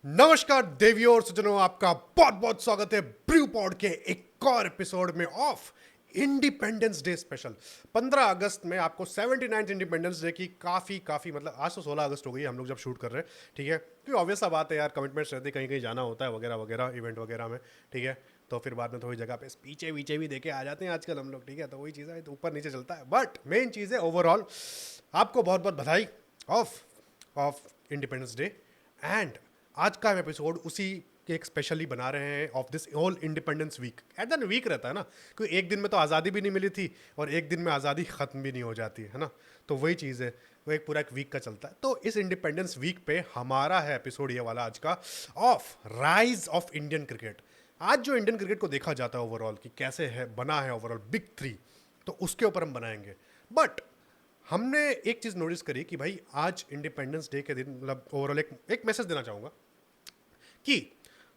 नमस्कार देवियों और सज्जनों, आपका बहुत बहुत स्वागत है ब्रू पॉड के एक और एपिसोड में ऑफ इंडिपेंडेंस डे स्पेशल। 15 अगस्त में आपको 79th इंडिपेंडेंस डे की काफ़ी मतलब आज तो 16 अगस्त हो गई है हम लोग जब शूट कर रहे हैं, ठीक है, क्योंकि ऑब्वियस सा बात है यार, कमिटमेंट्स रहते कहीं कहीं जाना होता है वगैरह वगैरह इवेंट वगैरह में, ठीक है। तो फिर बाद में थोड़ी जगह पे स्पीचे वीचे भी देके आ जाते हैं आजकल हम लोग, ठीक है। तो वही चीज़ है, तो ऊपर नीचे चलता है, बट मेन चीज़ है ओवरऑल आपको बहुत बहुत बधाई of of independence day. And आज का एपिसोड उसी के एक स्पेशली बना रहे हैं of this all independence week. At the week रहता है ना, क्योंकि एक दिन में तो आज़ादी भी नहीं मिली थी और एक दिन में आज़ादी ख़त्म भी नहीं हो जाती है ना। तो वही चीज़ है, वो एक पूरा एक वीक का चलता है। तो इस इंडिपेंडेंस वीक पे हमारा है एपिसोड ये वाला आज का of rise of Indian cricket. आज जो इंडियन क्रिकेट को देखा जाता है ओवरऑल कि कैसे है बना है ओवरऑल बिग थ्री, तो उसके ऊपर हम बनाएंगे। बट हमने एक चीज़ नोटिस करी कि भाई आज इंडिपेंडेंस डे के दिन मतलब ओवरऑल एक मैसेज देना चाहूँगा कि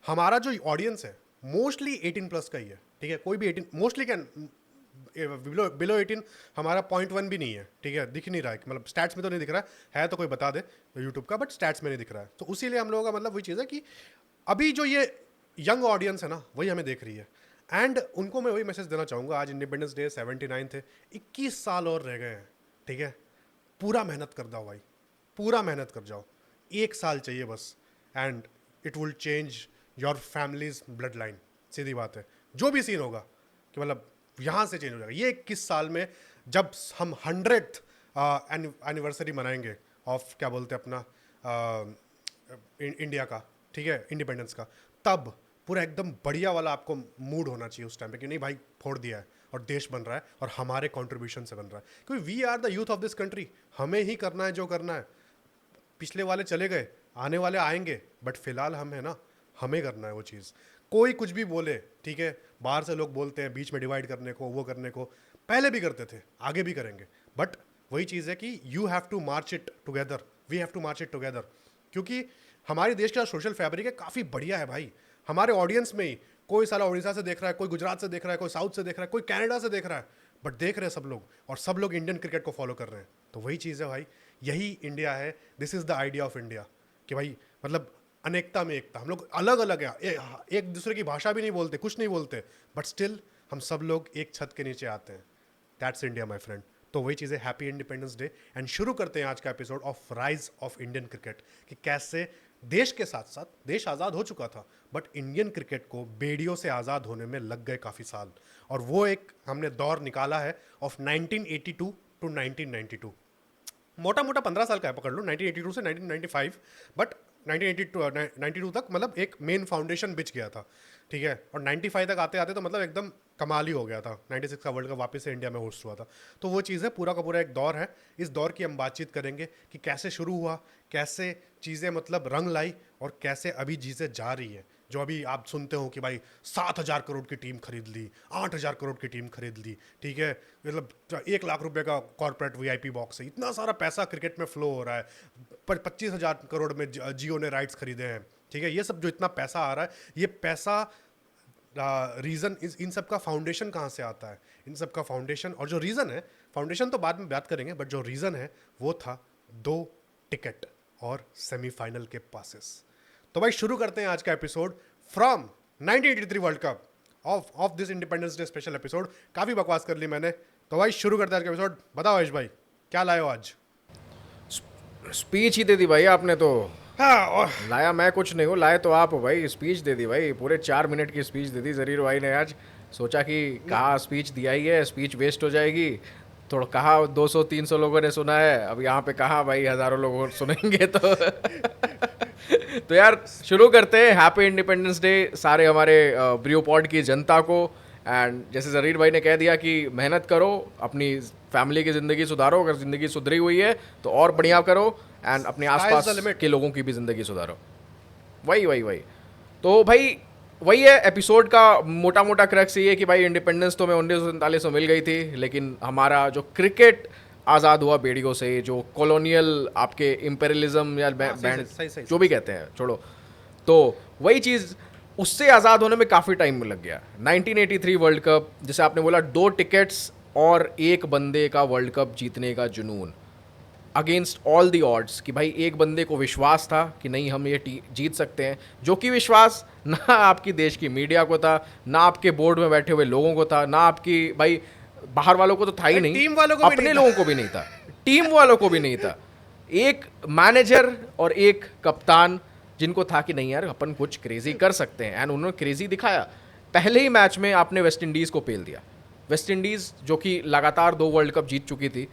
हमारा जो ऑडियंस है मोस्टली 18 प्लस का ही है, ठीक है। कोई भी 18 मोस्टली क्या बिलो 18 हमारा 0.1 भी नहीं है, ठीक है, दिख नहीं रहा है, मतलब स्टैट्स में तो नहीं दिख रहा है तो कोई बता दे यूट्यूब का, बट स्टैट्स में नहीं दिख रहा है। तो उसीलिए हम लोगों का मतलब वही चीज़ है कि अभी जो ये यंग ऑडियंस है ना वही हमें देख रही है। एंड उनको मैं वही मैसेज देना चाहूँगा, आज इंडिपेंडेंस डे 79 थे, 21 साल और रह गए हैं, ठीक है। पूरा मेहनत कर जाओ भाई, पूरा मेहनत कर जाओ, 1 साल चाहिए बस, and it will change your families blood line. सीधी बात है, जो भी सीन होगा कि मतलब यहाँ से चेंज हो जाएगा ये 21 साल में। जब हम 100th एनिवर्सरी मनाएंगे ऑफ क्या बोलते हैं अपना इंडिया का, ठीक है, इंडिपेंडेंस का, तब पूरा एकदम बढ़िया वाला आपको मूड होना चाहिए उस टाइम पे कि नहीं भाई फोड़ दिया है और देश बन रहा है और हमारे कंट्रीब्यूशन से बन रहा है, क्योंकि we are the youth of this country. हमें ही करना है जो करना है। पिछले वाले चले गए, आने वाले आएंगे, बट फिलहाल हम है ना, हमें करना है वो चीज़। कोई कुछ भी बोले, ठीक है, बाहर से लोग बोलते हैं बीच में डिवाइड करने को, वो करने को, पहले भी करते थे, आगे भी करेंगे, बट वही चीज़ है कि you have to march it together, we have to march it together. क्योंकि हमारे देश का सोशल फैब्रिक है काफ़ी बढ़िया है भाई। हमारे ऑडियंस में ही कोई साला उड़ीसा से देख रहा है, कोई गुजरात से देख रहा है, कोई साउथ से देख रहा है, कोई कनाडा से देख रहा है, बट देख रहे हैं सब लोग, और सब लोग इंडियन क्रिकेट को फॉलो कर रहे हैं। तो वही चीज़ है भाई, यही इंडिया है, this is the idea of India कि भाई मतलब अनेकता में एकता। हम लोग अलग अलग है, एक दूसरे की भाषा भी नहीं बोलते, कुछ नहीं बोलते, बट स्टिल हम सब लोग एक छत के नीचे आते हैं। That's India my friend. तो वही चीज़ है, हैप्पी इंडिपेंडेंस डे। एंड शुरू करते हैं आज का episode of rise of Indian cricket कि कैसे देश के साथ साथ देश आज़ाद हो चुका था, बट इंडियन क्रिकेट को बेड़ियों से आज़ाद होने में लग गए काफ़ी साल। और वो एक हमने दौर निकाला है ऑफ 1982 टू 1992। मोटा मोटा 15 साल का है, पकड़ लो, 1982 से 1995, बट 1992 तक मतलब एक मेन फाउंडेशन बिछ गया था, ठीक है। और 95 तक आते आते तो मतलब एकदम कमाल ही हो गया था। 96 का वर्ल्ड कप वापस से इंडिया में होस्ट हुआ था। तो वो चीज़ है, पूरा का पूरा एक दौर है। इस दौर की हम बातचीत करेंगे कि कैसे शुरू हुआ, कैसे चीज़ें मतलब रंग लाई, और कैसे अभी चीज़ें जा रही है। जो अभी आप सुनते हो कि भाई 7,000 करोड़ की टीम खरीद ली, 8,000 करोड़ की टीम खरीद ली, ठीक है, मतलब 1 लाख रुपए का कॉर्पोरेट वीआईपी बॉक्स है, इतना सारा पैसा क्रिकेट में फ्लो हो रहा है। 25,000 करोड़ में जियो ने राइट्स खरीदे हैं, ठीक है। ये सब जो इतना पैसा आ रहा है, ये पैसा रीज़न इन सब का फाउंडेशन कहाँ से आता है, इन सब का फाउंडेशन और जो रीज़न है, फाउंडेशन तो बाद में बात करेंगे, बट जो रीज़न है वो था 2 टिकट और सेमीफाइनल के पासेस। तो भाई शुरू करते हैं आज का episode from 1983 world cup of this independence day special episode. काफ़ी बकवास कर ली मैंने, तो भाई शुरू करते हैं आज का एपिसोड। बताओ आयुष भाई, क्या लाए हो आज? स्पीच ही दे दी भाई आपने तो। हाँ, लाया मैं कुछ नहीं हूँ, लाए तो आप हो भाई। स्पीच दे दी भाई, पूरे 4 मिनट की स्पीच दे दी जरीर भाई ने आज। सोचा कि कहा स्पीच दिया ही है, स्पीच वेस्ट हो जाएगी, थोड़ा कहा 200-300 लोगों ने सुना है, अब यहाँ पे कहा भाई हज़ारों लोग सुनेंगे तो तो यार शुरू करते हैं। हैप्पी इंडिपेंडेंस डे सारे हमारे ब्रियो पॉड की जनता को। एंड जैसे जरीर भाई ने कह दिया कि मेहनत करो, अपनी फैमिली की ज़िंदगी सुधारो, अगर ज़िंदगी सुधरी हुई है तो और बढ़िया करो, एंड अपने आसपास के लोगों की भी ज़िंदगी सुधारो। वही तो भाई वही है एपिसोड का मोटा मोटा क्रक्स ये है कि भाई इंडिपेंडेंस तो हमें 1947 में मिल गई थी, लेकिन हमारा जो क्रिकेट आज़ाद हुआ बेड़ियों से, जो कॉलोनियल आपके इम्पेरियलिज्म या बैंड जो भी कहते हैं छोड़ो, तो वही चीज़ उससे आज़ाद होने में काफ़ी टाइम लग गया। 1983 वर्ल्ड कप, जैसे आपने बोला 2 टिकट्स और एक बंदे का वर्ल्ड कप जीतने का जुनून, अगेंस्ट ऑल दी ऑड्स कि भाई एक बंदे को विश्वास था कि नहीं हम ये जीत सकते हैं, जो कि विश्वास ना आपकी देश की मीडिया को था, ना आपके बोर्ड में बैठे हुए लोगों को था, ना आपकी भाई बाहर वालों को तो था ही नहीं, टीम वालों को भी अपने नहीं लोगों को भी नहीं था, टीम वालों को भी नहीं था। एक मैनेजर और एक कप्तान जिनको था कि नहीं यार अपन कुछ क्रेजी कर सकते हैं, एंड उन्होंने क्रेजी दिखाया। पहले ही मैच में आपने वेस्ट इंडीज़ को पेल दिया। वेस्ट इंडीज़ जो कि लगातार 2 वर्ल्ड कप जीत चुकी थी,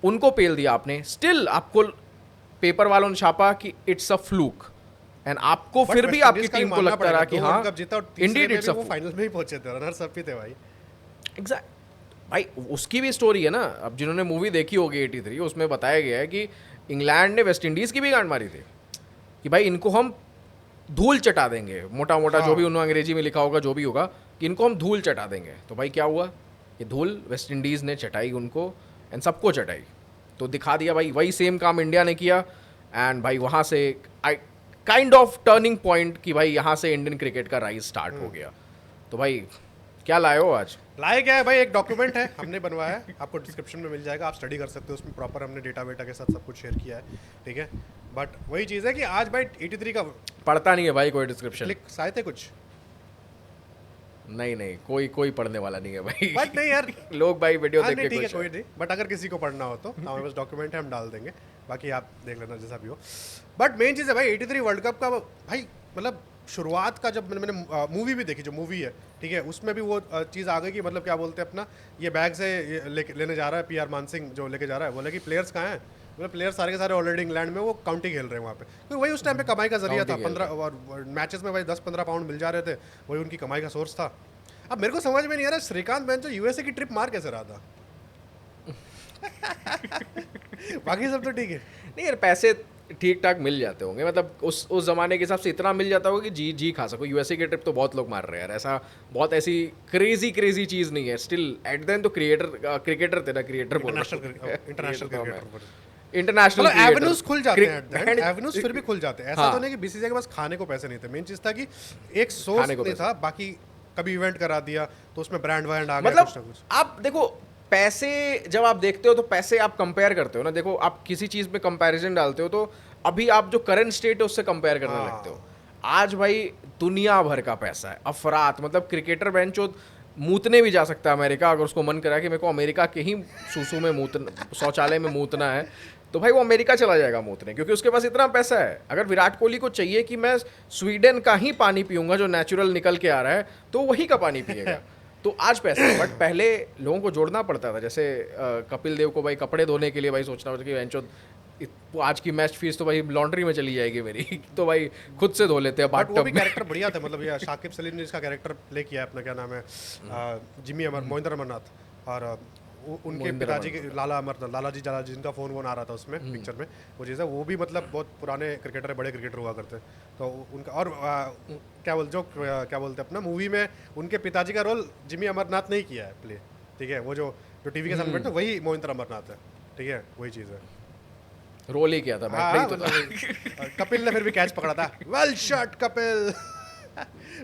उनको पेल दिया आपने। स्टिल आपको पेपर वालों ने छापा कि इट्स अ फ्लूक, एंड आपको But फिर भी West आपकी Indies का टीम भी को मानना लगता पड़ेगा, रहा कि 2 हाँ वर्ल्ड कप जीता और तीसरे इंडीड में इट्स भी अ वो फाइनल में ही पहुंचे थे, रनर्स अप ही थे भाई। एग्जैक्ट भाई, उसकी भी स्टोरी है ना। अब जिन्होंने मूवी देखी होगी 83, उसमें बताया गया है कि इंग्लैंड ने वेस्ट इंडीज़ की भी गांड मारी थी कि भाई इनको हम धूल चटा देंगे, मोटा मोटा जो भी उन्होंने अंग्रेजी में लिखा होगा, जो भी होगा, कि इनको हम धूल चटा देंगे। तो भाई क्या हुआ, ये धूल वेस्ट इंडीज़ ने चटाई उनको, एंड सबको चटाई। तो दिखा दिया भाई वही सेम काम इंडिया ने किया, एंड भाई वहाँ से काइंड ऑफ टर्निंग पॉइंट कि भाई यहाँ से इंडियन क्रिकेट का राइज स्टार्ट हो गया। तो भाई क्या लाए हो आज? लाए क्या है भाई, एक डॉक्यूमेंट है हमने बनवाया है, आपको डिस्क्रिप्शन में मिल जाएगा, आप स्टडी कर सकते हो, उसमें प्रॉपर हमने डेटा वेटा के साथ सब कुछ शेयर किया है, ठीक है। बट वही चीज़ है कि आज भाई 83 का पढ़ता नहीं है भाई कोई डिस्क्रिप्शन? क्लिक आए थे कुछ, नहीं कोई पढ़ने वाला नहीं है भाई। बट नहीं यार लोग भाई वीडियो हाँ देख नहीं के ठीक है, कुछ कोई नहीं, बट अगर किसी को पढ़ना हो तो हमारे पास डॉक्यूमेंट है, हम डाल देंगे, बाकी आप देख लेना जैसा भी हो। बट मेन चीज़ है भाई 83 वर्ल्ड कप का भाई, मतलब शुरुआत का जब मैंने मूवी भी देखी, जो मूवी है ठीक है, उसमें भी वो चीज़ आ गई कि मतलब क्या बोलते हैं अपना, ये बैग से लेने जा रहा है पीआर मान सिंह जो लेके जा रहा है, बोले कि प्लेयर्स कहाँ हैं, मतलब प्लेयर्स सारे के सारे ऑलरेडी इंग्लैंड में वो काउंटी खेल रहे हैं वहाँ पे, क्योंकि वही उस टाइम पे कमाई का जरिया था। काउंटी खेल 15 और मैचेस में भाई 10-15 पाउंड मिल जा रहे थे, वही उनकी कमाई का सोर्स था। अब मेरे को समझ में नहीं आ रहा श्रीकांत बेंचो यूएसए की ट्रिप मार कैसे रहा था। बाकी सब तो ठीक है। नहीं यार, पैसे ठीक ठाक मिल जाते होंगे, मतलब उस जमाने के हिसाब से इतना मिल जाता होगा कि जी जी खा सको। यूएसए की ट्रिप तो बहुत लोग मार रहे हैं यार, ऐसा बहुत ऐसी क्रेजी चीज़ नहीं है। स्टिल एट देन तो क्रिकेटर थे ना, क्रिएटर बोल इंटरनेशनल क्रिकेटर इंटरनेशनल मतलब एवेन्यूज खुल जाते हैं, एवेन्यूज फिर भी खुल जाते हैं। ऐसा तो नहीं कि बीसीसीआई के पास खाने को पैसे नहीं थे, मेन चीज था कि एक सोर्स नहीं था, बाकी कभी इवेंट करा दिया तो उसमें ब्रांड वैंड आ गया, मतलब कुछ ना कुछ। आप देखो, पैसे जब आप देखते हो तो पैसे आप कंपेयर करते हो ना। देखो आप किसी चीज़ में कंपैरिजन डालते हो तो अभी आप जो करंट स्टेट है उससे कंपेयर करने लगते हो। आज भाई दुनिया भर का पैसा है, अफरात, मतलब क्रिकेटर बेंचो मूतने भी जा सकता है अमेरिका, अगर उसको मन करा कि मेरे को अमेरिका के ही सूसू में मूतना, शौचालय में मूतना है, तो भाई वो अमेरिका चला जाएगा मूतने, क्योंकि उसके पास इतना पैसा है। अगर विराट कोहली को चाहिए कि मैं स्वीडन का ही पानी पीऊंगा जो नेचुरल निकल के आ रहा है, तो वही का पानी पिएगा। तो आज पैसा है, बट पहले लोगों को जोड़ना पड़ता था। जैसे कपिल देव को भाई कपड़े धोने के लिए भाई सोचना पड़ता कि बेंचो आज की मैच फीस तो भाई लॉन्ड्री में चली जाएगी मेरी, तो भाई खुद से धो लेते हैं बट वो बाथटब भी में। कैरेक्टर बढ़िया था, मतलब ये शाकिब सलीम ने इसका कैरेक्टर प्ले किया है अपना, क्या नाम है, मोहिंदर अमरनाथ, और उनके पिताजी के लालाजी जिनका फोन वोन आ रहा था उसमें पिक्चर में, वो चीज़ है, वो भी मतलब बहुत पुराने क्रिकेटर है, बड़े क्रिकेटर हुआ करते, तो उनका और क्या बोलते अपना मूवी में उनके पिताजी का रोल जिमी अमरनाथ ने ही किया है प्ले, ठीक है, वो जो टीवी के सामने बैठे वही मोहिंदर अमरनाथ है, ठीक है, वही चीज़ है। रोल ही किया था भाई, तो मतलब कपिल ने फिर भी कैच पकड़ा था, वेल शॉट कपिल।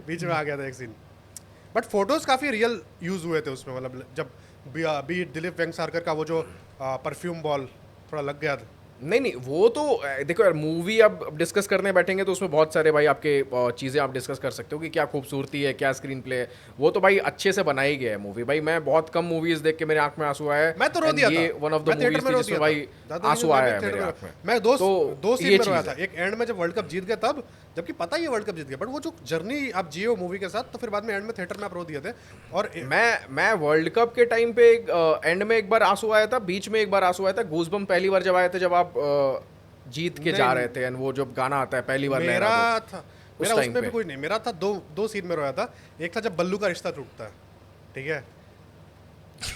बीच में आ गया था एक सीन, बट फोटोज काफी रियल यूज हुए थे उसमें, मतलब जब बी दिलीप वेंगसारकर का वो जो परफ्यूम बॉल थोड़ा लग गया था। नहीं वो तो देखो यार, मूवी अब डिस्कस करने बैठेंगे तो उसमें बहुत सारे भाई आपके चीज़ें आप डिस्कस कर सकते हो कि क्या खूबसूरती है, क्या स्क्रीन प्ले है, वो तो भाई अच्छे से बनाई गया है मूवी। भाई मैं बहुत कम मूवीज देख के मेरे आंख में आंसू आया है, मैं तो रो दिया था, ये वन ऑफ द मूवीज थी जिसमें भाई आंसू आया है मेरे आंख में। मैं दो सीन में रोया था, है। एक एंड में जब वर्ल्ड कप जीत गए तब, जबकि पता ही है वर्ल्ड कप जीत गया, बट वो जो जर्नी आप जियो मूवी के साथ, तो फिर बाद में एंड में थिएटर में आप रो दिए थे। और मैं वर्ल्ड कप के टाइम पे एंड में एक बार आंसू आया था, बीच में एक बार आंसू आया था, गूज़बम्प पहली बार जब आए थे जब आप जीत के जा रहे थे, एंड वो जब गाना आता है पहली बार, मेरा उसमें पे भी कोई नहीं, मेरा था दो सीन में रोया था। एक था जब बल्लू का रिश्ता टूटता है, ठीक है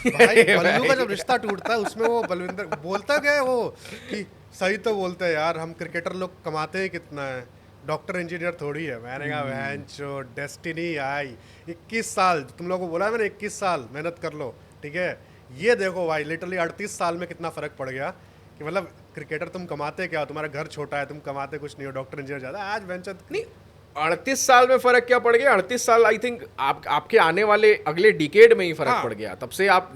भाई, बल्लू का जब रिश्ता टूटता है उसमें वो बलविंदर बोलता क्या है वो कि सही तो बोलते हैं यार, हम क्रिकेटर लोग कमाते हैं कितना है, डॉक्टर इंजीनियर थोड़ी है। मैंने कहा वैंचो डेस्टिनी आई, 21 साल तुम लोगों को बोला मैंने, 21 साल मेहनत कर लो, ठीक है, ये देखो भाई लिटरली 38 साल में कितना फर्क पड़ गया कि मतलब क्रिकेटर तुम कमाते क्या हो, तुम्हारा घर छोटा है, तुम कमाते कुछ नहीं हो, डॉक्टर इंजीनियर ज़्यादा। आज वेंचर नहीं, 38 साल में फर्क क्या पड़ गया? 38 साल आई थिंक आपके आने वाले अगले डिकेड में ही फर्क हाँ। पड़ गया। तब से आप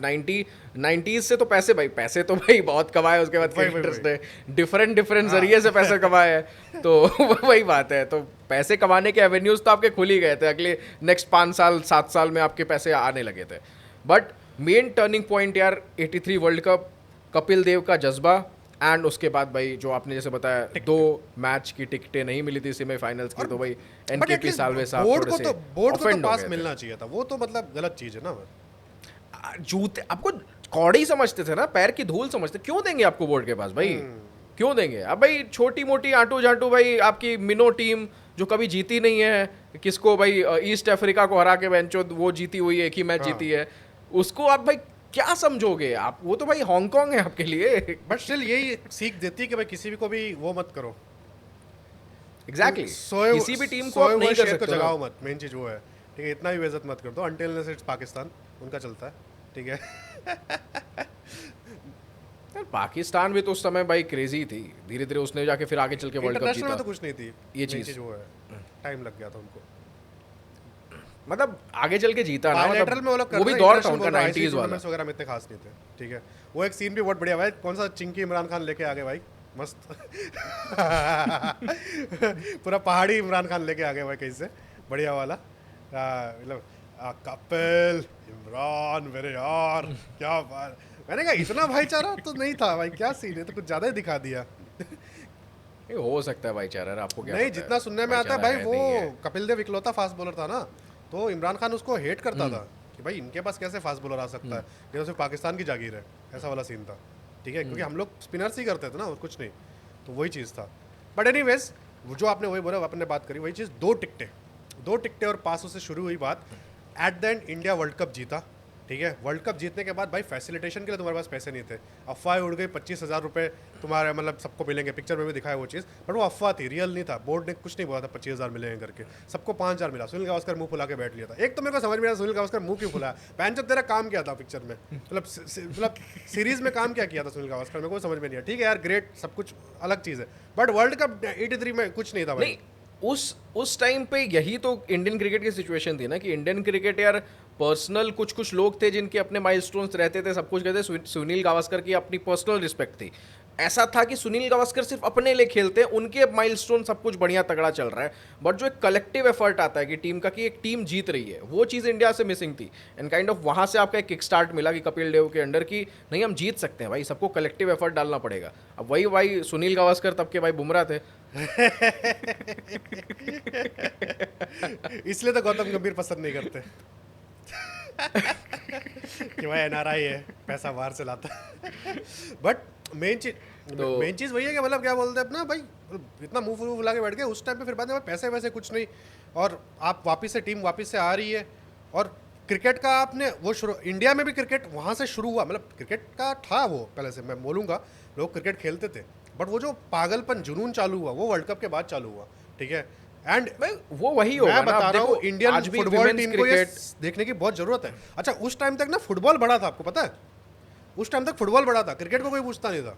90s से तो पैसे तो भाई बहुत कमाए, उसके बाद वही, क्रिकेटर्स वही। ने डिफरेंट जरिए से पैसे कमाए हैं। तो वही बात है, तो पैसे कमाने के एवेन्यूज तो आपके खुल ही गए थे, अगले नेक्स्ट 5 साल 7 साल में आपके पैसे आने लगे थे। बट मेन टर्निंग पॉइंट यार 83 वर्ल्ड कप, कपिल देव का जज्बा, एंड उसके बाद भाई जो आपने जैसे बताया 2 मैच की टिकटें नहीं मिली थी सेमीफाइनल्स की, तो भाई बट एनकेपी एटलीस्ट साल्वे साहब बोर्ड थोड़े को से तो offend हो पास गए थे। मिलना चाहिए था, वो तो मतलब गलत चीज है ना। जूते आपको कौड़ी समझते थे ना, पैर की धूल समझते, क्यों देंगे आपको बोर्ड के पास भाई? क्यों देंगे? अब भाई छोटी मोटी आंटू झांटू भाई आपकी मिनो टीम जो कभी जीती नहीं है, किसको भाई ईस्ट अफ्रीका को हरा के बेंचो वो जीती हुई है, एक ही मैच हाँ। जीती है, उसको आप भाई क्या समझोगे आप? वो तो भाई हांगकांग है आपके लिए। बट स्टिल यही सीख देती है कि भाई किसी भी को भी वो मत करो, एग्जैक्टली सोए किसी भी टीम को आप नहीं कर शेर को सकते ना। जगाओ मत, मेन चीज वो है। ठीक है, इतना भी बेइज्जत मत कर दो, अनटिल इट्स पाकिस्तान, उनका चलता है। ठीक है। यार पाकिस्तान भी तो उस समय भाई क्रेजी थी, धीरे धीरे उसने जाके फिर आगे चल के वर्ल्ड कप इंटरनेशनल में जीता। तो कुछ नहीं थी, ये main चीज। वो है, टाइम लग गया था उनको। मतलब आगे चल के जीता ना, बायलैटरल में वो लोग मतलब वो भी करते हैं, दौर था international उनका बोल रहे हैं, 90s वाला। टूर्नामेंट्स वगैरह में इतने खास नहीं थे। ठीक है, वो एक सीन भी बहुत बढ़िया भाई, कौन सा चिंकी इमरान खान लेके आ गए भाई, मस्त। पूरा पहाड़ी इमरान खान लेके आ गए भाई कहीं से, बढ़िया वाला। मतलब कपिल इमरान मेरे यार, क्या बात। मैंने कहा इतना भाईचारा तो नहीं था भाई, क्या सीन है, तो कुछ ज्यादा ही दिखा दिया। ये हो सकता है भाईचारा, आपको क्या नहीं, पता जितना सुनने में आता है भाईचारा भाई, है, नहीं है। वो कपिल देव इकलौता फास्ट बॉलर था ना, तो इमरान खान उसको हेट करता था कि भाई इनके पास कैसे फास्ट बॉलर आ सकता है, ये तो सिर्फ पाकिस्तान की जागीर है, ऐसा वाला सीन था। ठीक है, क्योंकि हम लोग स्पिनर्स ही करते थे ना और कुछ नहीं, तो वही चीज़ था। बट एनीवेज, वो जो आपने वही बोला, आपने बात करी वही चीज़, 2 टिकटें और पासों से शुरू हुई बात। At the end India world cup जीता। ठीक है, वर्ल्ड कप जीतने के बाद भाई फैसिलिटेशन के लिए तुम्हारे पास पैसे नहीं थे, अफवाहें उड़ गई 25,000 रुपये तुम्हारे मतलब सबको मिलेंगे, पिक्चर में भी दिखाया वो चीज़, बट वो अफवाह थी, रियल नहीं था। बोर्ड ने कुछ नहीं बोला था 25,000 मिलेंगे करके, सबको 5,000 मिला। सुनील गावस्कर मुंह फुला के बैठ लिया था। एक तो मेरे को समझ में आया सुनील गावस्कर मुंह क्यों फुलाया, पैंचर तेरा काम क्या था पिक्चर में, मतलब सीरीज में काम क्या किया था सुनील गावस्कर, मेरे को समझ में नहीं आया। ठीक है यार, ग्रेट, सब कुछ अलग चीज़ है, बट वर्ल्ड कप 83 में कुछ नहीं था भाई। नहीं, उस टाइम पे यही तो इंडियन क्रिकेट की सिचुएशन थी ना, कि इंडियन क्रिकेट यार पर्सनल कुछ लोग थे जिनके अपने माइलस्टोन्स रहते थे, सब कुछ कहते। सुनील गावस्कर की अपनी पर्सनल रिस्पेक्ट थी। ऐसा था कि सुनील गावस्कर सिर्फ अपने लिए खेलते हैं, उनके माइलस्टोन सब कुछ बढ़िया तगड़ा चल रहा है, बट जो एक कलेक्टिव एफर्ट आता है कि टीम का, कि एक टीम जीत रही है, वो चीज़ इंडिया से मिसिंग थी। एंड काइंड ऑफ वहाँ से आपका एक किक स्टार्ट मिला कि कपिल देव के अंडर की नहीं, हम जीत सकते हैं भाई, सबको कलेक्टिव एफर्ट डालना पड़ेगा। अब वही भाई सुनील गावस्कर तब के भाई बुमराह थे। इसलिए तो गौतम गंभीर पसंद नहीं करते। कि भाई एनआरआई है, पैसा बाहर से लाता है। बट मेन चीज वही है कि मतलब क्या बोलते हैं अपना भाई, इतना मुंह फुला के बैठ गए उस टाइम पे, फिर बाद में पैसे वैसे कुछ नहीं, और आप वापस से टीम वापस से आ रही है, और क्रिकेट का आपने वो शुरू, इंडिया में भी क्रिकेट वहाँ से शुरू हुआ, मतलब क्रिकेट का था वो पहले से, मैं बोलूँगा लोग क्रिकेट खेलते थे, बट वो जो पागलपन जुनून चालू हुआ वो वर्ल्ड कप के बाद चालू हुआ। ठीक है, एंड भाई वो वही होगा मैं ना, बता अब रहा हूँ देखो, इंडियन आज भी फुटबॉल women's टीम को ये cricket- देखने की बहुत जरूरत है। अच्छा, उस टाइम तक ना फुटबॉल बड़ा था, आपको पता है, उस टाइम तक फुटबॉल बड़ा था, क्रिकेट को कोई पूछता नहीं था।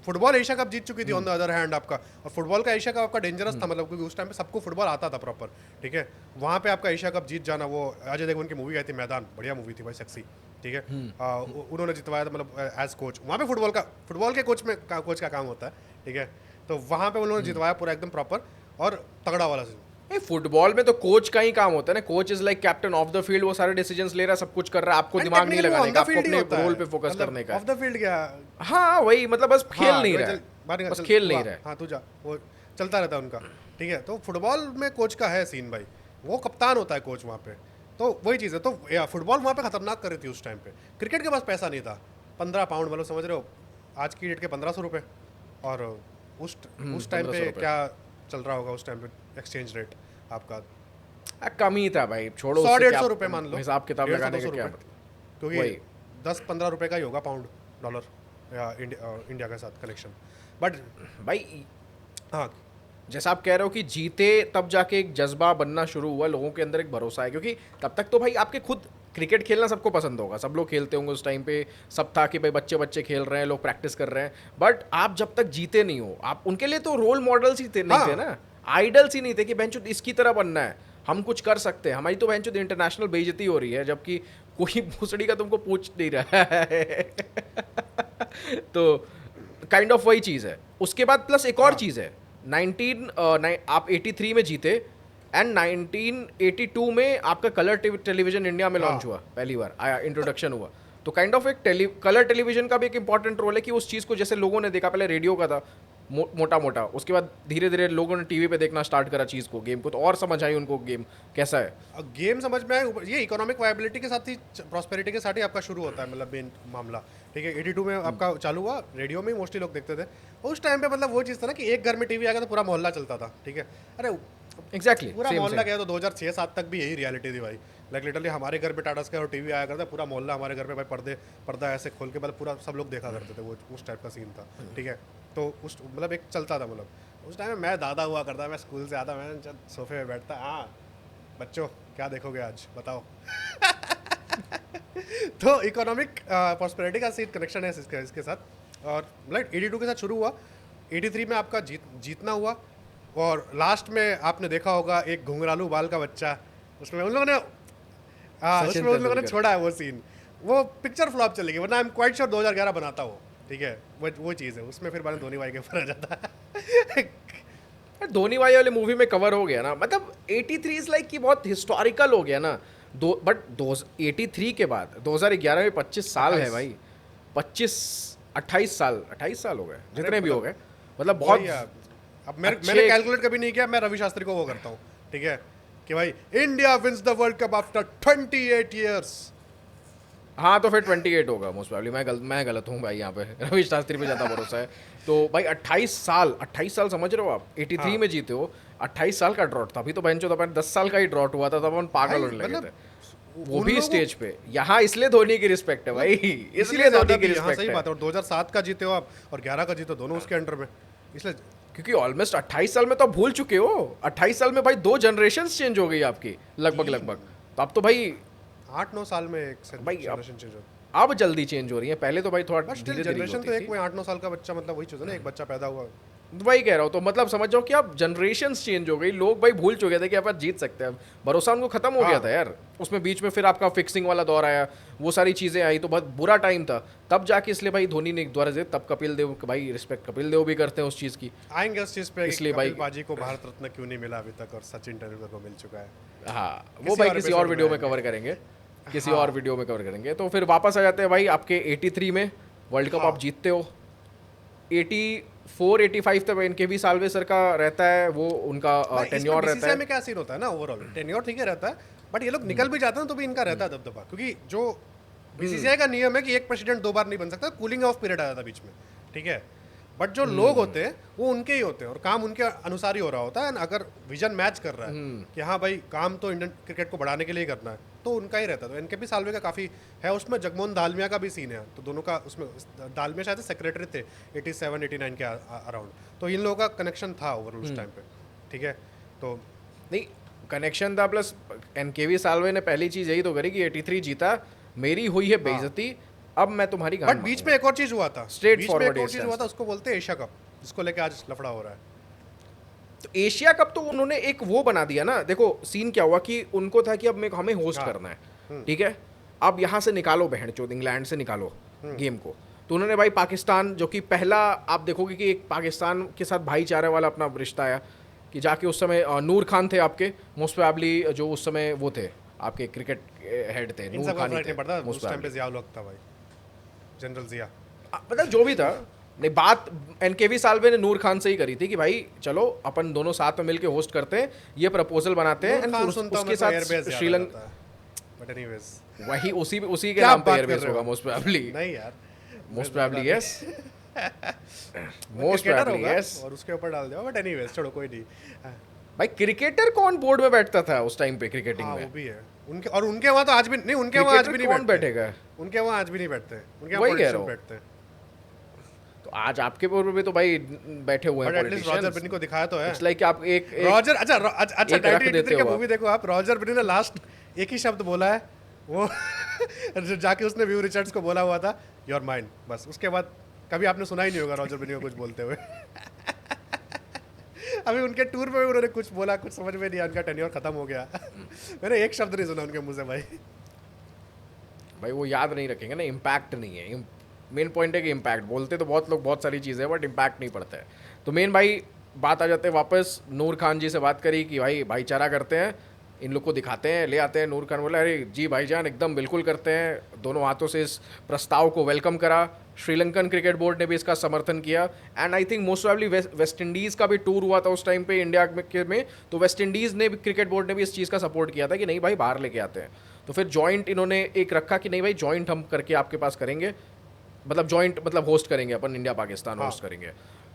फुटबॉल एशिया कप जीत चुकी थी ऑन द अदर हैंड आपका, और फुटबॉल का एशिया कप आपका डेंजरस था, मतलब क्योंकि उस टाइम पे सबको फुटबॉल आता था प्रॉपर। ठीक है, वहाँ पे आपका एशिया कप जीत जाना, वो अजय देवगन की मूवी आई थी मैदान, बढ़िया मूवी थी भाई, सेक्सी। ठीक है, उन्होंने जितवाया था, मतलब एज कोच, वहाँ पे फुटबॉल के कोच का काम होता है। ठीक है, तो वहाँ पे उन्होंने जितवाया पूरा एकदम प्रॉपर और तगड़ा वाला सीन। फुटबॉल में तो कोच का ही काम होता है ना, coach is like captain of the field, वो सारे डिसीजंस ले रहा है, सब कुछ कर रहा है, आपको दिमाग नहीं लगाने का, आपको अपने रोल पे फोकस करने का। ऑफ द फील्ड क्या, हाँ वही, मतलब बस खेल नहीं रहा है, बस खेल नहीं रहा है। हाँ, तू जा, वो चलता रहता है उनका। ठीक है, तो फुटबॉल में कोच का है सीन भाई, वो कप्तान होता है कोच वहाँ पे, तो वही चीज़ है। तो फुटबॉल वहाँ पे खतरनाक कर रही थी उस टाइम पे, क्रिकेट के पास पैसा नहीं था। 15 पाउंड, मतलब समझ रहे हो आज की डेट के 1500 रुपये, और उस टाइम पे क्या चल रहा होगा उस टाइम पे एक्सचेंज रेट आपका, कम ही था भाई, छोड़ो 100-150 रुपये मान लो, हिसाब किताब लगाने का क्या, क्योंकि 10-15 रुपये का ही होगा पाउंड डॉलर या इंडिया के साथ कनेक्शन। बट भाई हाँ, जैसा आप कह रहे हो कि जीते तब जाके एक जज्बा बनना शुरू हुआ, लोगों के अंदर एक भरोसा है, क्योंकि तब तक तो भाई आपके खुद क्रिकेट खेलना सबको पसंद होगा, सब लोग खेलते होंगे उस टाइम पे, सब था कि भाई बच्चे खेल रहे हैं, लोग प्रैक्टिस कर रहे हैं, बट आप जब तक जीते नहीं हो, आप उनके लिए तो रोल मॉडल्स ही नहीं थे ना, आइडल्स ही नहीं थे कि बेंचो इसकी तरह बनना है, हम कुछ कर सकते हैं। हमारी तो बेंचो इंटरनेशनल बेइज्जती हो रही है, जबकि कोई भूसड़ी का तुमको पूछ नहीं रहा है। तो काइंड ऑफ वही चीज़ है। उसके बाद प्लस एक और चीज़ है, 19 आप 83 में जीते एंड 1982 में आपका कलर टेलीविजन इंडिया में लॉन्च हुआ, पहली बार आया, इंट्रोडक्शन हुआ। तो काइंड ऑफ एक कलर टेलीविजन का भी एक इंपॉर्टेंट रोल है कि उस चीज़ को जैसे लोगों ने देखा, पहले रेडियो का था मोटा मोटा, उसके बाद धीरे धीरे लोगों ने टीवी पे देखना स्टार्ट करा चीज़ को, गेम को, तो और समझ आई उनको गेम कैसा है। गेम समझ में आया, ये इकोनॉमिक वायबिलिटी के साथ ही, प्रॉस्पेरिटी के साथ ही आपका शुरू होता है, मतलब मेन मामला। ठीक है, 82 में आपका चालू हुआ, रेडियो में ही मोस्टली लोग देखते थे उस टाइम पे। मतलब वो चीज़ था ना कि एक घर में टीवी आ गया तो पूरा मोहल्ला चलता था। ठीक है, अरे एग्जैक्टली पूरा मोहल्ला गया तो 2006-7 तक भी यही रियलिटी थी भाई। लाइक लिटरली हमारे घर पे टाटा स्काई और टीवी आया करता, पूरा मोहल्ला हमारे घर पे भाई पर्दा ऐसे खोल के मतलब पूरा सब लोग देखा करते थे, वो उस टाइप का सीन था। ठीक है, तो उस मतलब एक चलता था, मतलब उस टाइम में मैं दादा हुआ करता, मैं स्कूल से आता, मैं जब सोफे में बैठता, हाँ बच्चों क्या देखोगे आज बताओ। तो इकोनॉमिक प्रॉस्पेरिटी का सीट कनेक्शन है इसके साथ। और मतलब 82 के साथ शुरू हुआ, 83 में आपका जीतना हुआ, और लास्ट में आपने देखा होगा एक घुंघरालू बाल का बच्चा, उसमें उन लोगों ने उसमें उन लोगों ने छोड़ा है वो सीन, वो पिक्चर फ्लॉप चलेगी, वरना आई एम क्वाइट श्योर 2011 बनाता हो। ठीक है, वो चीज़ है उसमें, फिर बाद में धोनी भाई के ऊपर आ जाता है। धोनी भाई वाले मूवी में कवर हो गया ना, मतलब 83 इज लाइक कि बहुत हिस्टोरिकल हो गया ना। बट 83 के बाद 2011 में 25 साल है भाई, 28 साल हो गए, जितने भी हो गए, मतलब बहुत। अब मैंने कैलकुलेट कभी नहीं किया, मैं रवि शास्त्री को वो करता हूँ। ठीक है, कि भाई India wins the World Cup after 28 years. हाँ तो फिर 28 होगा मोस्ट प्रोबब्ली, मैं गलत हूँ भाई, यहाँ पे रवि शास्त्री पे ज़्यादा भरोसा है। तो भाई 28 साल समझ रहे हो आप, 83 में जीते हो, 28 साल का ड्रॉट था। अभी तो बहनचोद अपन 10 साल का ही ड्रॉट हुआ था, तब अपन पागल होने लगे थे, वो भी स्टेज पे। यहाँ इसलिए धोनी की रिस्पेक्ट है भाई, इसलिए धोनी की रिस्पेक्ट सही है। बात है। और 2007 का जीते हो आप, और 11 का जीते, दोनों उसके अंडर में, इसलिए क्योंकि ऑलमोस्ट 28 साल में तो आप भूल चुके हो, 28 साल में भाई 2 जनरेशन चेंज हो गई आपकी लगभग। तो अब तो भाई 8-9 साल में एक भाई जनरेशन चेंज हो, अब जल्दी चेंज हो रही है, पहले तो भाई थोड़ा धीरे धीरे जनरेशन तो होती एक में 8-9 साल का बच्चा, मतलब वही चीज़ है ना, एक बच्चा पैदा हुआ। वही कह रहा हूँ, तो मतलब समझ जाओ कि अब जनरेशन चेंज हो गई, लोग भाई भूल चुके थे कि आप जीत सकते हैं, भरोसा उनको खत्म हो गया था यार। उसमें बीच में फिर आपका फिक्सिंग वाला दौर आया, वो सारी चीज़ें आई, तो बहुत बुरा टाइम था तब जाके, इसलिए भाई धोनी ने द्वारा से, तब कपिल देव भाई, रिस्पेक्ट कपिल देव भी करते हैं उस चीज़ की। आएंगे उस चीज़ पे, इसलिए कपिल भाई बाजी को भारत रत्न क्यों नहीं मिला अभी तक, और सचिन तेंदुलकर को मिल चुका है। हाँ वो भाई किसी और वीडियो में कवर करेंगे, किसी और वीडियो में कवर करेंगे। तो फिर वापस आ जाते हैं भाई आपके 83 में वर्ल्ड कप आप जीतते हो। 84-85 तक इनके भी सालवे सर का रहता है, वो उनका टेन्योर रहता है। में क्या सीन होता है ना, ओवरऑल टेन्योर ठीक है रहता है, बट ये लोग निकल भी जाते हैं तो भी इनका रहता है दबदबा, क्योंकि जो बीसीसीआई का नियम है कि एक प्रेसिडेंट 2 बार नहीं बन सकता, कूलिंग ऑफ पीरियड आ जाता है बीच में। ठीक है, बट जो लोग होते हैं वो उनके ही होते हैं, और काम उनके अनुसार ही हो रहा होता है। अगर विजन मैच कर रहा है कि हाँ भाई काम तो इंडियन क्रिकेट को बढ़ाने के लिए करना है, तो उनका ही रहता है। तो इनके भी सालवे का काफ़ी है, उसमें जगमोहन दालमिया का भी सीन है, तो दोनों का उसमें, दालमिया शायद सेक्रेटरी थे 87-89 के अराउंड, तो इन लोगों का कनेक्शन था ओवरऑल उस टाइम पे। ठीक है, तो नहीं कनेक्शन था, प्लस एनकेवी सालवे ने पहली चीज यही तो करी कि 83 जीता, मेरी हुई है बेइज्जती, अब मैं तुम्हारी बट बीच में एक और चीज हुआ था, स्ट्रेट बीच में फॉरवर्ड एक और चीज हुआ था, उसको बोलते हैं एशिया कप, जिसको लेके आज लफड़ा हो रहा है। तो एशिया कप तो उन्होंने एक वो बना दिया ना, देखो सीन क्या हुआ कि उनको था कि अब हमें होस्ट करना है, ठीक है, अब यहाँ से निकालो बहनचोद, इंग्लैंड से निकालो गेम को। तो उन्होंने भाई पाकिस्तान, जो कि पहला आप देखोगे कि एक पाकिस्तान के साथ भाईचारे वाला अपना रिश्ता आया, कि जाके उस समय नूर खान थे आपके मोस्ट प्रोबेबली, जो उस समय वो थे आपके क्रिकेट हेड थे, इन नूर सब खान ही नहीं थे पड़ता, most उस टाइम पे probably। जिया उल हक था भाई, जनरल जिया। मतलब जो भी था, नहीं बात एनकेवी सालवे ने नूर खान से ही करी थी कि भाई चलो अपन दोनों साथ में मिलके होस्ट करते हैं, ये प्रपोजल बनाते हैं, नूर खान and सुनता हूं उसके मैं तो साथ एयरबेस याद श्रीलंका, आता है, बट एनीवेज वही उसी के क्या नाम पे बात कर एयरबेस रहे हो? होगा मोस्ट प्रोबेबली, नहीं यार, most probably yes, most cricketer probably होगा यस। और उसके ऊपर डाल दिया, बट एनीवेज छोड़ो, कोई नहीं। भाई क्रिकेटर कौन बोर्ड में बैठता था उस टाइम पे क्रिकेटिंग हाँ वो में? भी है उनके, और उनके वहाँ तो आज भी नहीं, उनके वहाँ आज भी नहीं कौन बैठते, बैठेगा? उनके वहाँ आज भी नहीं बैठते, उनके वही वहाँ कह रहा हूँ। politicians बैठते हैं। तो आज आपके बोर्ड में भी तो भाई बैठे हुए बट हैं एटलीस्ट रॉजर पॉलिटिशियंस, बिन्नी को दिखाया तो है। इट्स लाइक आप एक रॉजर, अच्छा एक रख देते 1983 का हो आप। मूवी देखो आप, रॉजर बिन्नी ने लास्ट एक ही शब्द बोला है, वो जो जाके उसने व्यू रिचर्ड्स को बोला हुआ था, योर माइंड, बस उसके बाद कभी आपने सुना ही नहीं होगा रॉजर बिन्नी को कुछ बोलते हुए। अभी उनके टूर में उन्होंने कुछ बोला, कुछ समझ में नहीं आया, उनका टेन्योर खत्म हो गया। मैंने एक शब्द नहीं सुना उनके मुंह से भाई। भाई वो याद नहीं रखेंगे ना, इम्पैक्ट नहीं है। मेन पॉइंट है कि इम्पैक्ट बोलते तो बहुत लोग बहुत सारी चीज़ें, बट इम्पैक्ट नहीं पड़ता है। तो मेन भाई बात आ जाते हैं वापस, नूर खान जी से बात करी कि भाई भाईचारा करते हैं, इन लोग को दिखाते हैं, ले आते हैं। नूर खान बोला अरे जी भाईजान एकदम बिल्कुल करते हैं, दोनों हाथों से इस प्रस्ताव को वेलकम करा। श्रीलंकन क्रिकेट बोर्ड ने भी इसका समर्थन किया। And I think most probably West Indies का भी टूर हुआ था उस टाइम पे इंडिया में, तो वेस्ट इंडीज़ ने भी, क्रिकेट बोर्ड ने भी इस चीज़ का सपोर्ट किया था कि नहीं भाई बाहर लेके आते हैं। तो फिर जॉइंट इन्होंने एक रखा कि नहीं भाई जॉइंट हम करके आपके पास करेंगे, मतलब जॉइंट मतलब होस्ट करेंगे अपन, इंडिया पाकिस्तान होस्ट करेंगे।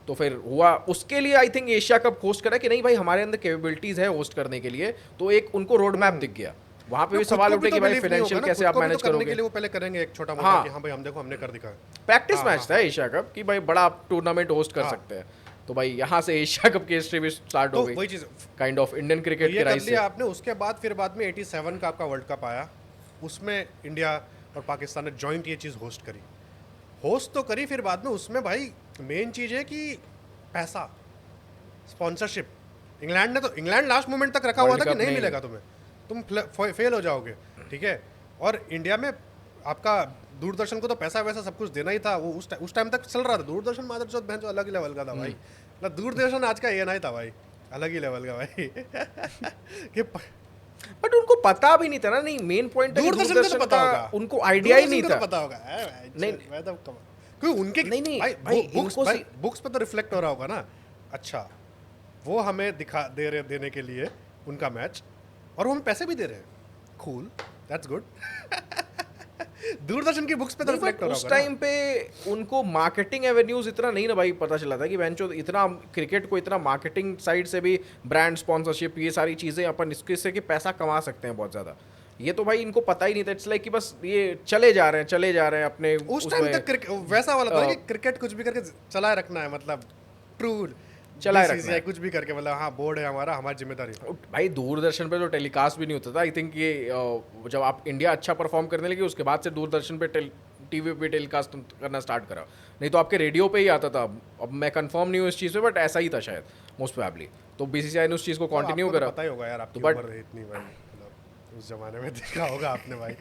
तो फिर हुआ उसके लिए I think Asia cup host करा कि नहीं भाई हमारे अंदर कैपेबिलिटीज़ है होस्ट करने के लिए। तो एक उनको रोड मैप दिख गया। वहाँ पे भी सवाल उठे कि भाई फाइनेंशियल कैसे आप मैनेज करोगे। के लिए वो पहले करेंगे एक छोटा मोटा कि हाँ भाई हम देखो हमने कर दिखाया। प्रैक्टिस मैच था एशिया कप कि भाई बड़ा टूर्नामेंट होस्ट कर सकते हैं। तो भाई यहाँ से एशिया कप की हिस्ट्री भी स्टार्ट हो गई, वही चीज़ काइंड ऑफ इंडियन क्रिकेट ये की कर राइज से। लिया आपने। उसके बाद फिर बाद में 87 का आपका वर्ल्ड कप आया, उसमें इंडिया और पाकिस्तान ने जॉइंट ये चीज़ होस्ट करी। होस्ट तो करी, फिर बाद में उसमें भाई मेन चीज़ है कि पैसा, स्पॉन्सरशिप। इंग्लैंड लास्ट मोमेंट तक रखा हुआ था कि नहीं मिलेगा तुम्हें, तुम फेल हो जाओगे, ठीक है। और इंडिया में आपका दूरदर्शन को तो पैसा वैसा सब कुछ देना ही था, वो उस टाइम तक चल रहा था। दूरदर्शन मादरचोद बहन जो अलग ही लेवल का था भाई, मतलब दूरदर्शन आज का ANI था भाई, अलग ही लेवल का भाई। कि बट उनको पता भी नहीं था ना। नहीं मेन पॉइंट है दूरदर्शन को तो पता होगा, उनको आइडिया ही नहीं था। पता होगा नहीं मैं तो क्योंकि उनके नहीं भाई बुक्स पे तो रिफ्लेक्ट हो रहा होगा ना। अच्छा वो हमें देने के लिए उनका मैच, और वो हमें पैसे भी दे रहे हैं, कूल, दैट्स गुड। दूरदर्शन की बुक्स पे तो रिफ्लेक्ट हो रहा होगा। उस टाइम पे उनको मार्केटिंग एवेन्यूज इतना नहीं ना भाई पता चला था कि बेंचो इतना क्रिकेट को इतना मार्केटिंग साइड से भी, ब्रांड स्पॉन्सरशिप, ये सारी चीज़ें अपन इससे कि पैसा कमा सकते हैं बहुत ज़्यादा। ये तो भाई इनको पता ही नहीं था। इट्स लाइक कि बस ये चले जा रहे हैं अपने। उस टाइम तक वैसा वाला था कि क्रिकेट कुछ भी करके चलाए रखना है, मतलब ट्रू चलाए रखना है, कुछ भी करके, मतलब हाँ बोर्ड है हमारा, हमारी जिम्मेदारी। भाई दूरदर्शन पे तो टेलीकास्ट भी नहीं होता था। आई थिंक ये जब आप इंडिया अच्छा परफॉर्म करने लगी उसके बाद से दूरदर्शन पे टीवी पे टेलीकास्ट करना स्टार्ट करा, नहीं तो आपके रेडियो पे ही आता था। अब मैं कंफर्म नहीं हूँ इस चीज़ पे, बट ऐसा ही था शायद मोस्ट प्रोबेबली। तो BCCI ने उस चीज़ को कंटिन्यू करा। पता ही होगा यार, आपकी उम्र है इतनी भाई, मतलब उस जमाने में देखा होगा आपने भाई।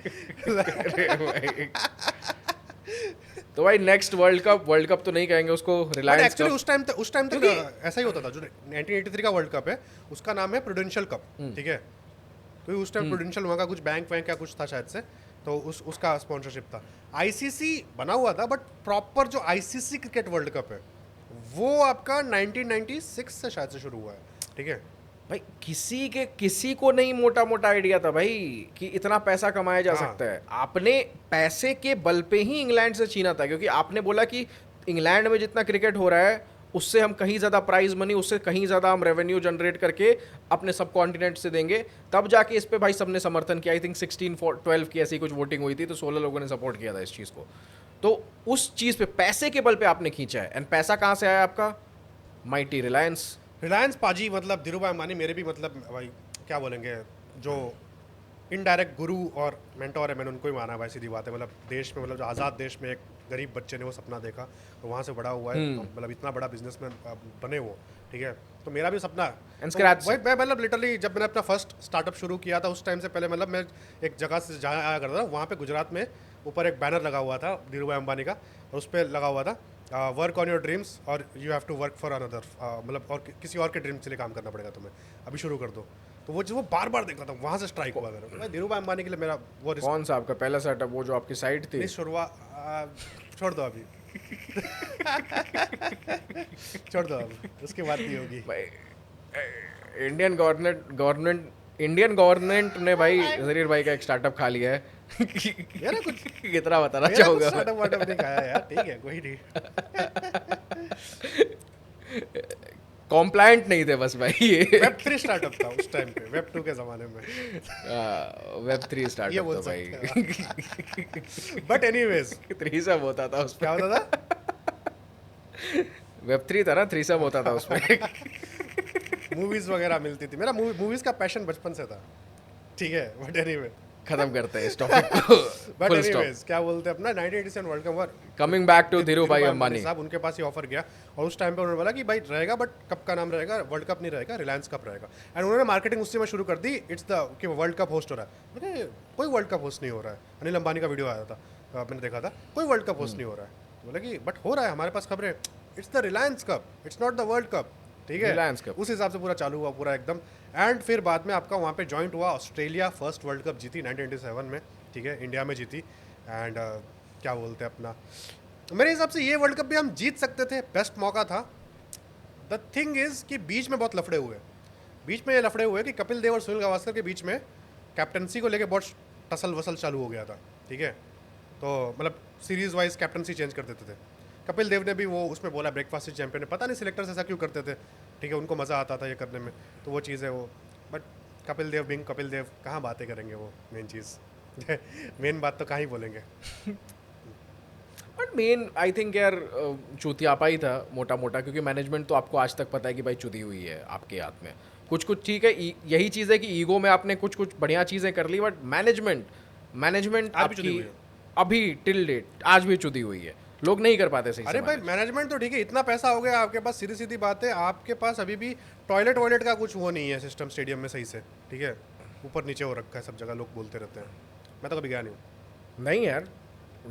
तो भाई नेक्स्ट वर्ल्ड कप तो नहीं कहेंगे उसको, रिलायंस एक्चुअली उस टाइम तक ऐसा ही होता था। जो 1983 का वर्ल्ड कप है उसका नाम है प्रूडेंशियल कप, ठीक है। तो उस टाइम प्रूडेंशियल वहाँ का कुछ बैंक वैंक या कुछ था शायद से, तो उसका स्पॉन्सरशिप था। ICC बना हुआ था, बट प्रॉपर जो ICC क्रिकेट वर्ल्ड कप है वो आपका 1996 से शायद से शुरू हुआ है, ठीक है भाई। किसी को नहीं मोटा मोटा आइडिया था भाई कि इतना पैसा कमाया जा सकता है। आपने पैसे के बल पे ही इंग्लैंड से छीना था, क्योंकि आपने बोला कि इंग्लैंड में जितना क्रिकेट हो रहा है उससे हम कहीं ज़्यादा प्राइज मनी, उससे कहीं ज़्यादा हम रेवेन्यू जनरेट करके अपने सब कॉन्टिनेंट से देंगे। तब जाके इस पे भाई सबने समर्थन किया। आई थिंक 16-12 की ऐसी कुछ वोटिंग हुई थी, तो 16 लोगों ने सपोर्ट किया था इस चीज़ को। तो उस चीज़ पे पैसे के बल पे आपने खींचा है। एंड पैसा कहाँ से आया आपका? माइटी रिलायंस पाजी, मतलब धीरूभाई अंबानी मेरे भी, मतलब भाई क्या बोलेंगे, जो इनडायरेक्ट गुरु और मेंटोर है, मैंने उनको ही माना है भाई, सीधी बात है। मतलब देश में, मतलब जो आज़ाद देश में एक गरीब बच्चे ने वो सपना देखा, तो वहाँ से बड़ा हुआ है, मतलब इतना बड़ा बिजनेसमैन बने वो, ठीक है। तो मेरा भी सपना है वही। मैं मतलब लिटरली जब मैंने अपना फर्स्ट स्टार्टअप शुरू किया था उस टाइम से पहले, मतलब मैं एक जगह से जहाँ आया करता था, वहाँ पे गुजरात में ऊपर एक बैनर लगा हुआ था धीरूभाई अंबानी का, और उस पर लगा हुआ था वर्क ऑन योर ड्रीम्स और you have to work for another, मतलब और किसी और के ड्रीम्स के लिए काम करना पड़ेगा तुम्हें, अभी शुरू कर दो। तो वो वो बार बार देख रहा था, वहाँ से स्ट्राइक हुआ मेरा धीरूभाई अंबानी के लिए। मेरा वो कौन सा आपका पहला सेटअप, वो जो आपकी साइट थी? शुरुआत छोड़ दो अभी। छोड़ दो अभी, उसके बाद नहीं होगी। इंडियन गवर्नमेंट ने भाई जरीर भाई का एक स्टार्टअप खा लिया है। यार कुछ कितना बताना चाहूँगा। स्टार्टअप वार्टअप नहीं खाया यार, ठीक है कोई नहीं। कॉम्प्लायंट नहीं थे बस भाई ये। Web3 स्टार्टअप था उस टाइम पे, Web2 के ज़माने में। Web3 स्टार्टअप था भाई। बट एनीवेज थ्रीसम होता था उसमें। क्या होता था? Web3 था ना, थ्रीसम होता था उसमें। मूवीज वगैरह मिलती थी। मेरा मूवीज का पैशन बचपन से था, ठीक है। बट एनीवे खत्म करते हैं इस टॉपिक को, बट फुल स्टॉप। एनीवेज क्या बोलते हैं अपना 1987 World Cup coming back to Dhirubhai Ambani, साहब, उनके पास ही ऑफर गया और उस टाइम पे उन्होंने बोला कि भाई रहेगा, बट कप का नाम रहेगा वर्ल्ड कप नहीं रहेगा, रिलायंस कप रहेगा। एंड उन्होंने मार्केटिंग उससे में शुरू कर दी, इट्स द कि वर्ल्ड कप होस्ट हो रहा है। मैंने कोई वर्ल्ड कप होस्ट नहीं हो रहा है। अनिल अंबानी का वीडियो आया था, मैंने देखा था, कोई वर्ल्ड कप होस्ट नहीं हो रहा है। बोला कि बट हो रहा है, हमारे पास खबरें, it's the Reliance cup, it's not the World cup. ठीक है, Reliance Cup। उस हिसाब से पूरा चालू हुआ पूरा एकदम। एंड फिर बाद में आपका वहाँ पे जॉइंट हुआ, ऑस्ट्रेलिया फर्स्ट वर्ल्ड कप जीती 1987 में, ठीक है, इंडिया में जीती। एंड क्या बोलते हैं अपना, मेरे हिसाब से ये वर्ल्ड कप भी हम जीत सकते थे, बेस्ट मौका था। द थिंग इज कि बीच में बहुत लफड़े हुए, बीच में ये लफड़े हुए कि कपिल देव और सुनील गावस्कर के बीच में कैप्टनसी को लेके बहुत टसल वसल चालू हो गया था। ठीक है, तो मतलब सीरीज वाइज कैप्टनसी चेंज कर देते थे। कपिल देव ने भी वो उसमें बोला ब्रेकफास्ट चैंपियन, पता नहीं सिलेक्टर्स ऐसा क्यों करते थे। ठीक है, उनको मज़ा आता था ये करने में, तो वो चीज़ है वो। बट कपिल देव बिंग कपिल देव कहाँ बातें करेंगे, वो मेन चीज़ मेन बात तो कहाँ ही बोलेंगे। बट मेन आई थिंक यार चूतियापा ही था मोटा मोटा, क्योंकि मैनेजमेंट तो आपको आज तक पता है कि भाई चुदी हुई है आपके हाथ में। कुछ कुछ ठीक है, यही चीज़ है कि ईगो में आपने कुछ कुछ बढ़िया चीज़ें कर ली, बट मैनेजमेंट आज भी चुदी आपकी हुई है। अभी टिल डेट आज भी चुदी हुई है, लोग नहीं कर पाते सही अरे से भाई manage। मैनेजमेंट तो ठीक है, इतना पैसा हो गया आपके पास, सीधी सीधी बात है, आपके पास अभी भी टॉयलेट वॉयलेट का कुछ वो नहीं है सिस्टम स्टेडियम में सही से। ठीक है, ऊपर नीचे हो रखा है सब जगह, लोग बोलते रहते हैं, मैं तो कभी गया नहीं हूँ। नहीं यार,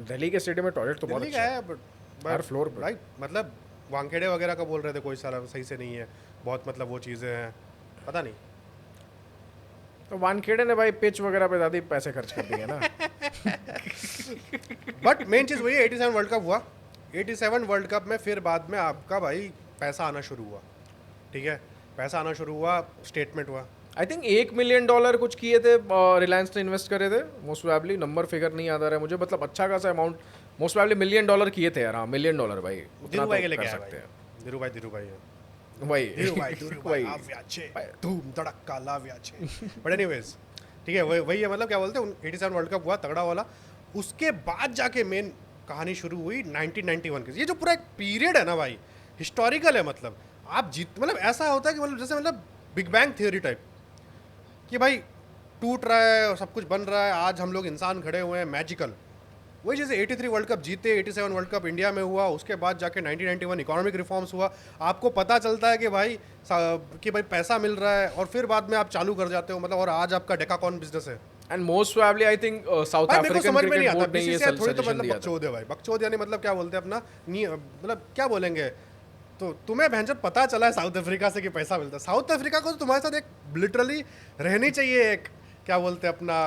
दिल्ली के स्टेडियम में टॉयलेट तो बहुत दिल्ली अच्छा का है। है बट हर फ्लोर पे। भाई मतलब वानखेड़े वगैरह का बोल रहे थे, कोई सारा सही से नहीं है, बहुत मतलब वो चीज़ें हैं, पता नहीं। तो वानखेड़े ने भाई पिच वगैरह पे ज़्यादा पैसे खर्च कर दिए ना। बट मेन चीज़ वही है, 87 वर्ल्ड कप हुआ, 87 वर्ल्ड कप में फिर बाद में आपका भाई पैसा आना शुरू हुआ। ठीक है, पैसा आना शुरू हुआ, स्टेटमेंट हुआ। आई थिंक $1 मिलियन कुछ किए थे रिलायंस ने इन्वेस्ट करे थे, मोस्ट प्रोबेबली, नंबर फिगर नहीं याद आ रहा है मुझे, मतलब अच्छा खासा अमाउंट, मोस्ट प्रोबेबली $1 मिलियन किए थे यार। हाँ, $1 मिलियन भाई, उतना धीरू भाई के तो लिए कर क्या है सकते हैं। भाई, धीरू भाई है, वही धीरू भाई आव्याचे, धूम धड़क्का लाव्याचे। बट एनीवेज ठीक है, वही है, मतलब क्या बोलते हैं 87 वर्ल्ड कप हुआ तगड़ा वाला। उसके बाद जाके मेन कहानी शुरू हुई 1991 की। ये जो पूरा एक पीरियड है ना भाई, हिस्टोरिकल है। मतलब आप जीत, मतलब ऐसा होता है कि मतलब जैसे मतलब बिग बैंग थ्योरी टाइप, कि भाई टूट रहा है और सब कुछ बन रहा है, आज हम लोग इंसान खड़े हुए हैं, मैजिकल। वही जैसे 83 वर्ल्ड कप जीते, 87 वर्ल्ड कप इंडिया में हुआ, उसके बाद जाके 1991 इकोनॉमिक रिफॉर्म्स हुआ, आपको पता चलता है कि भाई पैसा मिल रहा है, और फिर बाद में आप चालू कर जाते हो, मतलब और आज आपका डेकाकॉन बिजनेस है। And most probably I think south भाई मेरे को अफ्रीकन समझ में नहीं क्रिकेट आता, बोर्ड ने ये बीसीसीआई थोड़ी तो सजेशन मतलब दिया था। बकचोद है भाई, बकचोद यानी मतलब क्या बोलते हैं अपना, मतलब क्या बोलेंगे, तो तुम्हें भैंचोद पता चला है साउथ अफ्रीका से कि पैसा मिलता है। साउथ अफ्रीका को तो तुम्हारे साथ एक लिटरली रहनी चाहिए, एक क्या बोलते हैं अपना,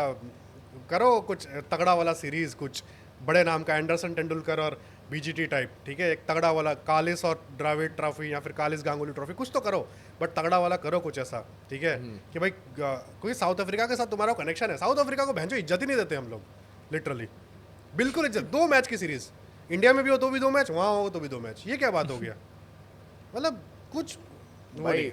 करो कुछ तगड़ा वाला सीरीज, कुछ बड़े नाम का, एंडरसन तेंदुलकर और बीजीटी टाइप। ठीक है, एक तगड़ा वाला कालिस और द्रविड़ ट्रॉफी या फिर कालिस गांगुली ट्रॉफी, कुछ तो करो, बट तगड़ा वाला करो कुछ ऐसा। ठीक है, कि भाई कोई साउथ अफ्रीका के साथ तुम्हारा कनेक्शन है। साउथ अफ्रीका को भैंचो इज्जत ही नहीं देते हम लोग, लिटरली बिल्कुल इज्जत। 2 मैच की सीरीज, इंडिया में भी हो तो भी 2 मैच, वहाँ हो तो भी 2 मैच, ये क्या बात हो गया, मतलब कुछ भाई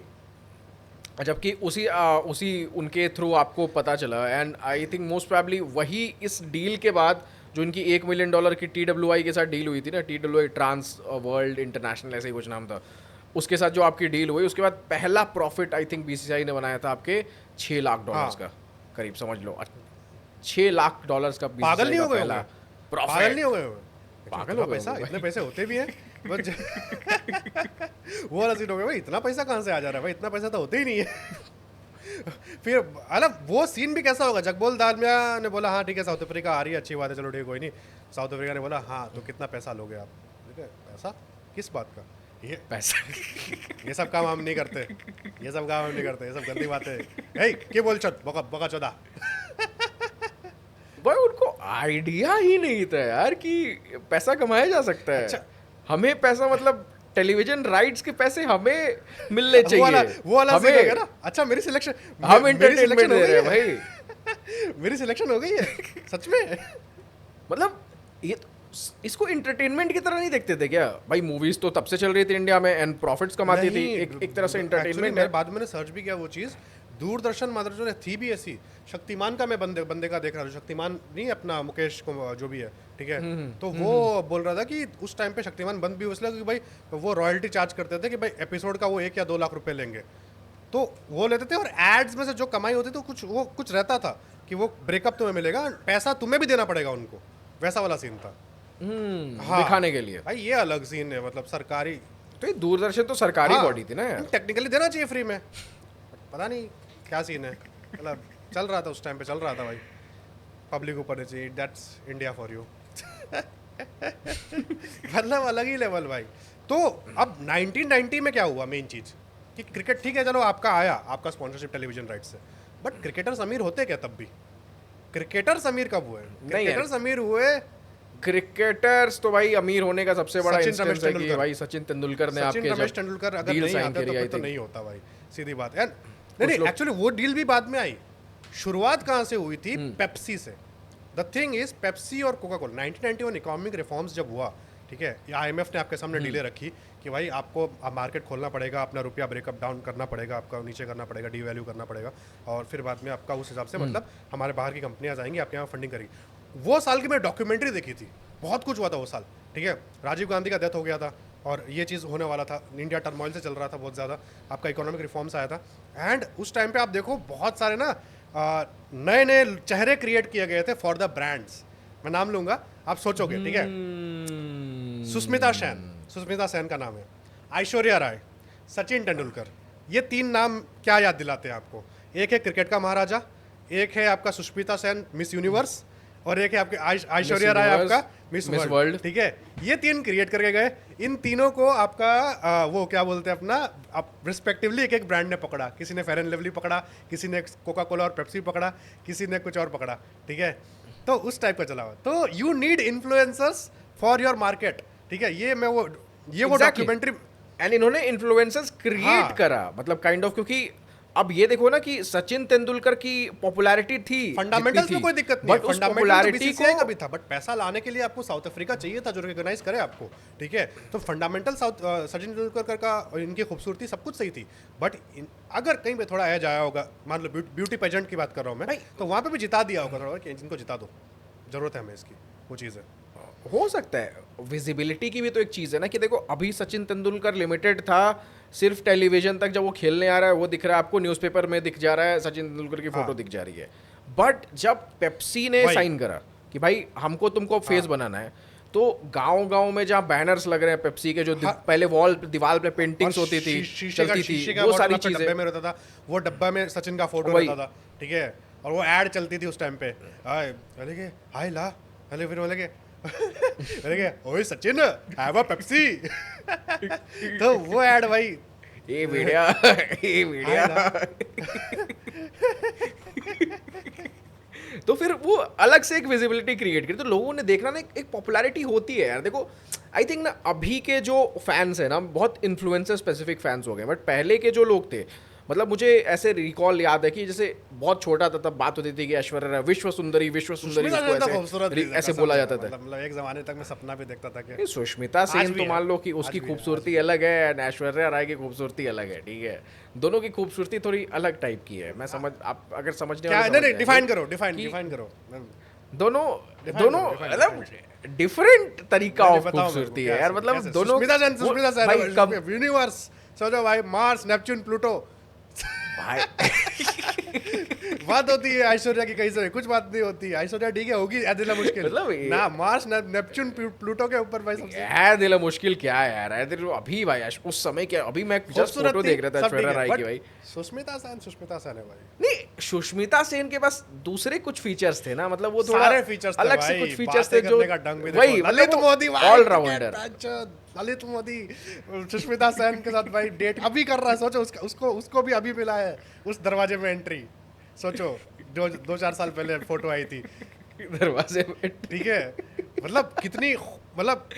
जबकि उसी उनके थ्रू आपको पता चला। And I think most probably वही इस डील के बाद जो इनकी $1 मिलियन की TWI के साथ डील हुई थी ना, TWI ट्रांस वर्ल्ड इंटरनेशनल ऐसे ही कुछ नाम था, उसके साथ जो आपकी डील हुई, उसके बाद पहला प्रॉफिट आई थिंक बीसीसीआई ने बनाया था आपके $6 लाख का करीब, समझ लो $6 लाख का पागल नहीं हो गए पहला होंगे? पागल नहीं हो गए होंगे? पागल इतना हो गए पैसा, होंगे इतने पैसे होते भी हैं बट वो वाला सीन हो गया भाई, इतना पैसा कहाँ से आ जा रहा है भाई, इतना पैसा तो होते ही नहीं है। फिर मतलब वो सीन भी कैसा होगा, जगबोल दालमिया ने बोला हाँ ठीक है साउथ अफ्रीका आ रही है, अच्छी बात है, चलो ठीक है कोई नहीं। साउथ अफ्रीका ने बोला हाँ तो कितना पैसा लोगे आप, ठीक है, पैसा किस बात का, ये पैसा ये सब काम हम नहीं करते, ये सब काम हम नहीं करते, ये सब गंदी बातें है। क्या बोल चल बका चौदा। भाई उनको आइडिया ही नहीं था यार कि पैसा कमाया जा सकता है। अच्छा। हमें पैसा मतलब टेलीविजन राइट्स के पैसे हमें मिलने चाहिए, वो वाला सीन हो गया ना। अच्छा मेरी सिलेक्शन, हम एंटरटेनमेंट दे रहे हैं भाई। मेरी सिलेक्शन हो गई है सच में। मतलब ये इसको एंटरटेनमेंट की तरह नहीं देखते थे क्या भाई? मूवीज तो तब से चल रही थी इंडिया में एंड प्रॉफिट्स कमाती थी, एक तरह से एंटरटेनमेंट है। बाद में सर्च भी किया वो चीज़, दूरदर्शन मदर जो थी भी ऐसी, शक्तिमान का मैं बंदे का देख रहा था, शक्तिमान नहीं अपना मुकेश को जो भी है, ठीक है, तो वो बोल रहा था कि उस टाइम पे शक्तिमान बंद भी हुआ इसलिए क्योंकि भाई वो रॉयल्टी चार्ज करते थे कि भाई एपिसोड का वो 1 या 2 लाख रुपए लेंगे। तो वो लेते थे और एड्स में से जो कमाई होती थी कुछ रहता था कि वो ब्रेकअप तुम्हें मिलेगा, पैसा तुम्हें भी देना पड़ेगा उनको, वैसा वाला सीन था। हाँ, दिखाने के लिए। भाई ये अलग सीन है, मतलब सरकारी। तो ये दूरदर्शन तो सरकारी बॉडी थी ना यार। टेक्निकली देना चाहिए फ्री में, पता नहीं क्या सीन है, मतलब चल रहा था उस टाइम पे, चल रहा था भाई, पब्लिक ऊपर चाहिए, दैट्स इंडिया फॉर यू। मतलब अलग ही लेवल भाई। तो अब 1990 में क्या हुआ मेन चीज कि क्रिकेट, ठीक है चलो आपका आया, आपका स्पॉन्सरशिप टेलीविजन राइट से, बट क्रिकेटर्स अमीर होते क्या तब भी? क्रिकेटर्स अमीर कब हुए? क्रिकेटर्स अमीर हुए, क्रिकेटर्स तो भाई अमीर होने का सबसे बड़ा सचिन इंस्टेंस रमेश है कि तेंदुलकर। भाई सचिन तेंदुलकर ने सचिन आपके रमेश जब तेंदुलकर अगर डील नहीं साइन आते करी तो आई फिर तो थी। नहीं होता भाई, सीधी बात है। नहीं एक्चुअली वो डील भी बाद में आई, शुरुआत कहाँ से हुई थी? पेप्सी से। द थिंग इज पेप्सी और कोका कोला 1991 इकोनॉमिक रिफॉर्म्स जब हुआ, ठीक है, IMF ने आपके सामने डीले रखी कि भाई आपको मार्केट खोलना पड़ेगा, अपना रुपया ब्रेकअप डाउन करना पड़ेगा, आपका नीचे करना पड़ेगा, डीवैल्यू करना पड़ेगा, और फिर बाद में आपका उस हिसाब से मतलब हमारे बाहर की कंपनियां जाएंगी आपके यहाँ फंडिंग करेगी। वो साल की मैंने डॉक्यूमेंट्री देखी थी, बहुत कुछ हुआ था वो साल, ठीक है, राजीव गांधी का डेथ हो गया था और ये चीज़ होने वाला था, इंडिया टर्मोइल से चल रहा था बहुत ज़्यादा, आपका इकोनॉमिक रिफॉर्म्स आया था, एंड उस टाइम पे आप देखो बहुत सारे ना नए नए चेहरे क्रिएट किए गए थे फॉर द ब्रांड्स। मैं नाम लूंगा, आप सोचोगे, ठीक है, सुष्मिता सेन का नाम है, ऐश्वर्या राय, सचिन तेंदुलकर, ये 3 नाम क्या याद दिलाते हैं आपको? एक है क्रिकेट का महाराजा, एक है आपका सुष्मिता सेन मिस यूनिवर्स, और एक है आपके ऐश्वर्या राय आपका मिस वर्ल्ड, ठीक है, ये 3 क्रिएट करके गए। इन तीनों को आपका वो क्या बोलते हैं अपना, आप रिस्पेक्टिवली एक एक ब्रांड ने पकड़ा, किसी ने फेयर एंड लवली पकड़ा, किसी ने कोका कोला और पेप्सी पकड़ा, किसी ने कुछ और पकड़ा, ठीक है, तो उस टाइप का चला हुआ। तो you need influencers for your market, ठीक है, वो डॉक्यूमेंट्री। एंड इन्होंने इन्फ्लुएंसर्स क्रिएट करा, मतलब काइंड ऑफ, क्योंकि अब ये देखो ना कि सचिन तेंदुलकर की पॉपुलैरिटी थी, फंडामेंटल्स में कोई दिक्कत नहीं, बट उस पॉपुलैरिटी को भी था, बट पैसा लाने के लिए आपको साउथ अफ्रीका चाहिए था जो रिकॉग्नाइज करे आपको, ठीक है, तो फंडामेंटल सचिन तेंदुलकर का इनकी खूबसूरती सब कुछ सही थी, बट अगर कहीं पे थोड़ा एज आया होगा, मान लो ब्यूटी पेजेंट की बात कर रहा हूँ मैं, तो वहाँ पे भी जिता दिया होगा थोड़ा कि जिनको जिता दो, जरूरत है हमें इसकी, वो चीज़ है। हो सकता है विजिबिलिटी की भी तो एक चीज़ है ना कि देखो अभी सचिन तेंदुलकर लिमिटेड था सिर्फ टेलीविजन तक, जब वो खेलने आ रहा है वो दिख रहा है आपको, न्यूज़पेपर में दिख जा रहा है, सचिन तेंदुलकर की फोटो दिख जा रही है, बट जब पेप्सी ने साइन करा कि भाई हमको तुमको फेस बनाना है, तो गांव-गांव में जहाँ बैनर्स लग रहे हैं पेप्सी के, जो पहले दीवार पे पेंटिंग्स होती थी, चलती थी, वो सारी चीजें डब्बे में रहता था, वो डब्बा में सचिन का फोटो रहता था, ठीक है, और वो ऐड चलती थी उस टाइम पे, हाय ला, अरे फिर बोले के अरे ओए सचिन हैव अ पेप्सी। तो वो ऐड भाई, ये मीडिया तो फिर वो अलग से एक विजिबिलिटी क्रिएट करी, तो लोगों ने देखना ना, एक पॉपुलैरिटी होती है यार। देखो आई थिंक ना अभी के जो फैंस हैं ना बहुत इन्फ्लुएंसर स्पेसिफिक फैंस हो गए, बट पहले के जो लोग थे, मतलब मुझे ऐसे रिकॉल याद है कि जैसे बहुत छोटा था तब बात होती थी कि ऐश्वर्या राय विश्व सुंदरी ऐसे बोला जाता था, मतलब एक जमाने तक मैं सपना भी देखता था कि सुष्मिता सेन तो मान लो कि उसकी खूबसूरती अलग है एंड ऐश्वर्या राय की खूबसूरती अलग है, ठीक है, दोनों की खूबसूरती थोड़ी अलग टाइप की है। मैं समझ, आप अगर समझने वाले नहीं, डिफाइन करो दोनों मतलब डिफरेंट तरीका ऑफ खूबसूरती है यार, मतलब दोनों सुष्मिता सेन यूनिवर्स, सोचो भाई, मार्स, नेपच्यून, प्लूटो भाई बात होती है ऐश्वर्या की, कहीं से कुछ बात नहीं होती, ऐश्वर्या ठीक है होगी दिला मुश्किल, मतलब ना मार्स नेपच्यून प्लूटो के ऊपर भाई सबसे है दिला मुश्किल क्या है यार, है अभी भाई उस समय क्या, अभी मैं जस्ट फोटो देख रहा था ऐश्वर्या राय की भाई, सुष्मिता सेन है भाई, नहीं सुष्मिता सेन के पास दूसरे कुछ फीचर्स थे ना, मतलब वो थोड़ा सारे फीचर्स अलग से कुछ फीचर्स थे जो वही ललित मोदी ऑल राउंडर, ललित मोदी सुष्मिता सेन के साथ भाई डेट अभी कर रहा है, सोचो उसको भी अभी मिला है उस दरवाजे में एंट्री, सोचो जो 2-4 साल पहले फोटो आई थी दरवाजे में, ठीक है, मतलब कितनी, मतलब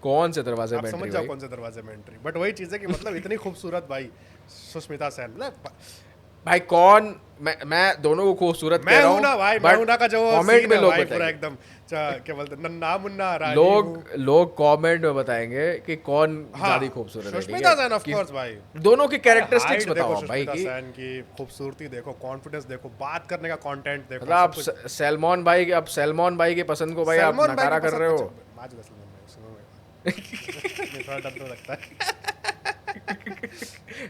कौन से दरवाजे में, समझ जाओ कौन से दरवाजे में एंट्री, बट वही चीज है कि मतलब इतनी खूबसूरत भाई सुष्मिता सेन, मतलब भाई कौन, मैं दोनों को खूबसूरत कह रहा हूं ना भाई, मैं हूं ना का जो कमेंट में लोग पूरा एकदम क्या बोलते हैं, नन्ना मुन्ना लोग कमेंट में बताएंगे कि कौन ज्यादा खूबसूरत है, सुष्मिता सेन ऑफ कोर्स भाई, दोनों की कैरेक्टरिस्टिक्स बताओ भाई, की सेन की खूबसूरती देखो, कॉन्फिडेंस देखो, बात करने का कंटेंट देखो, मतलब आप सलमान भाई की पसंद को भाई आप नकारा कर रहे हो, थोड़ा डर तो लगता है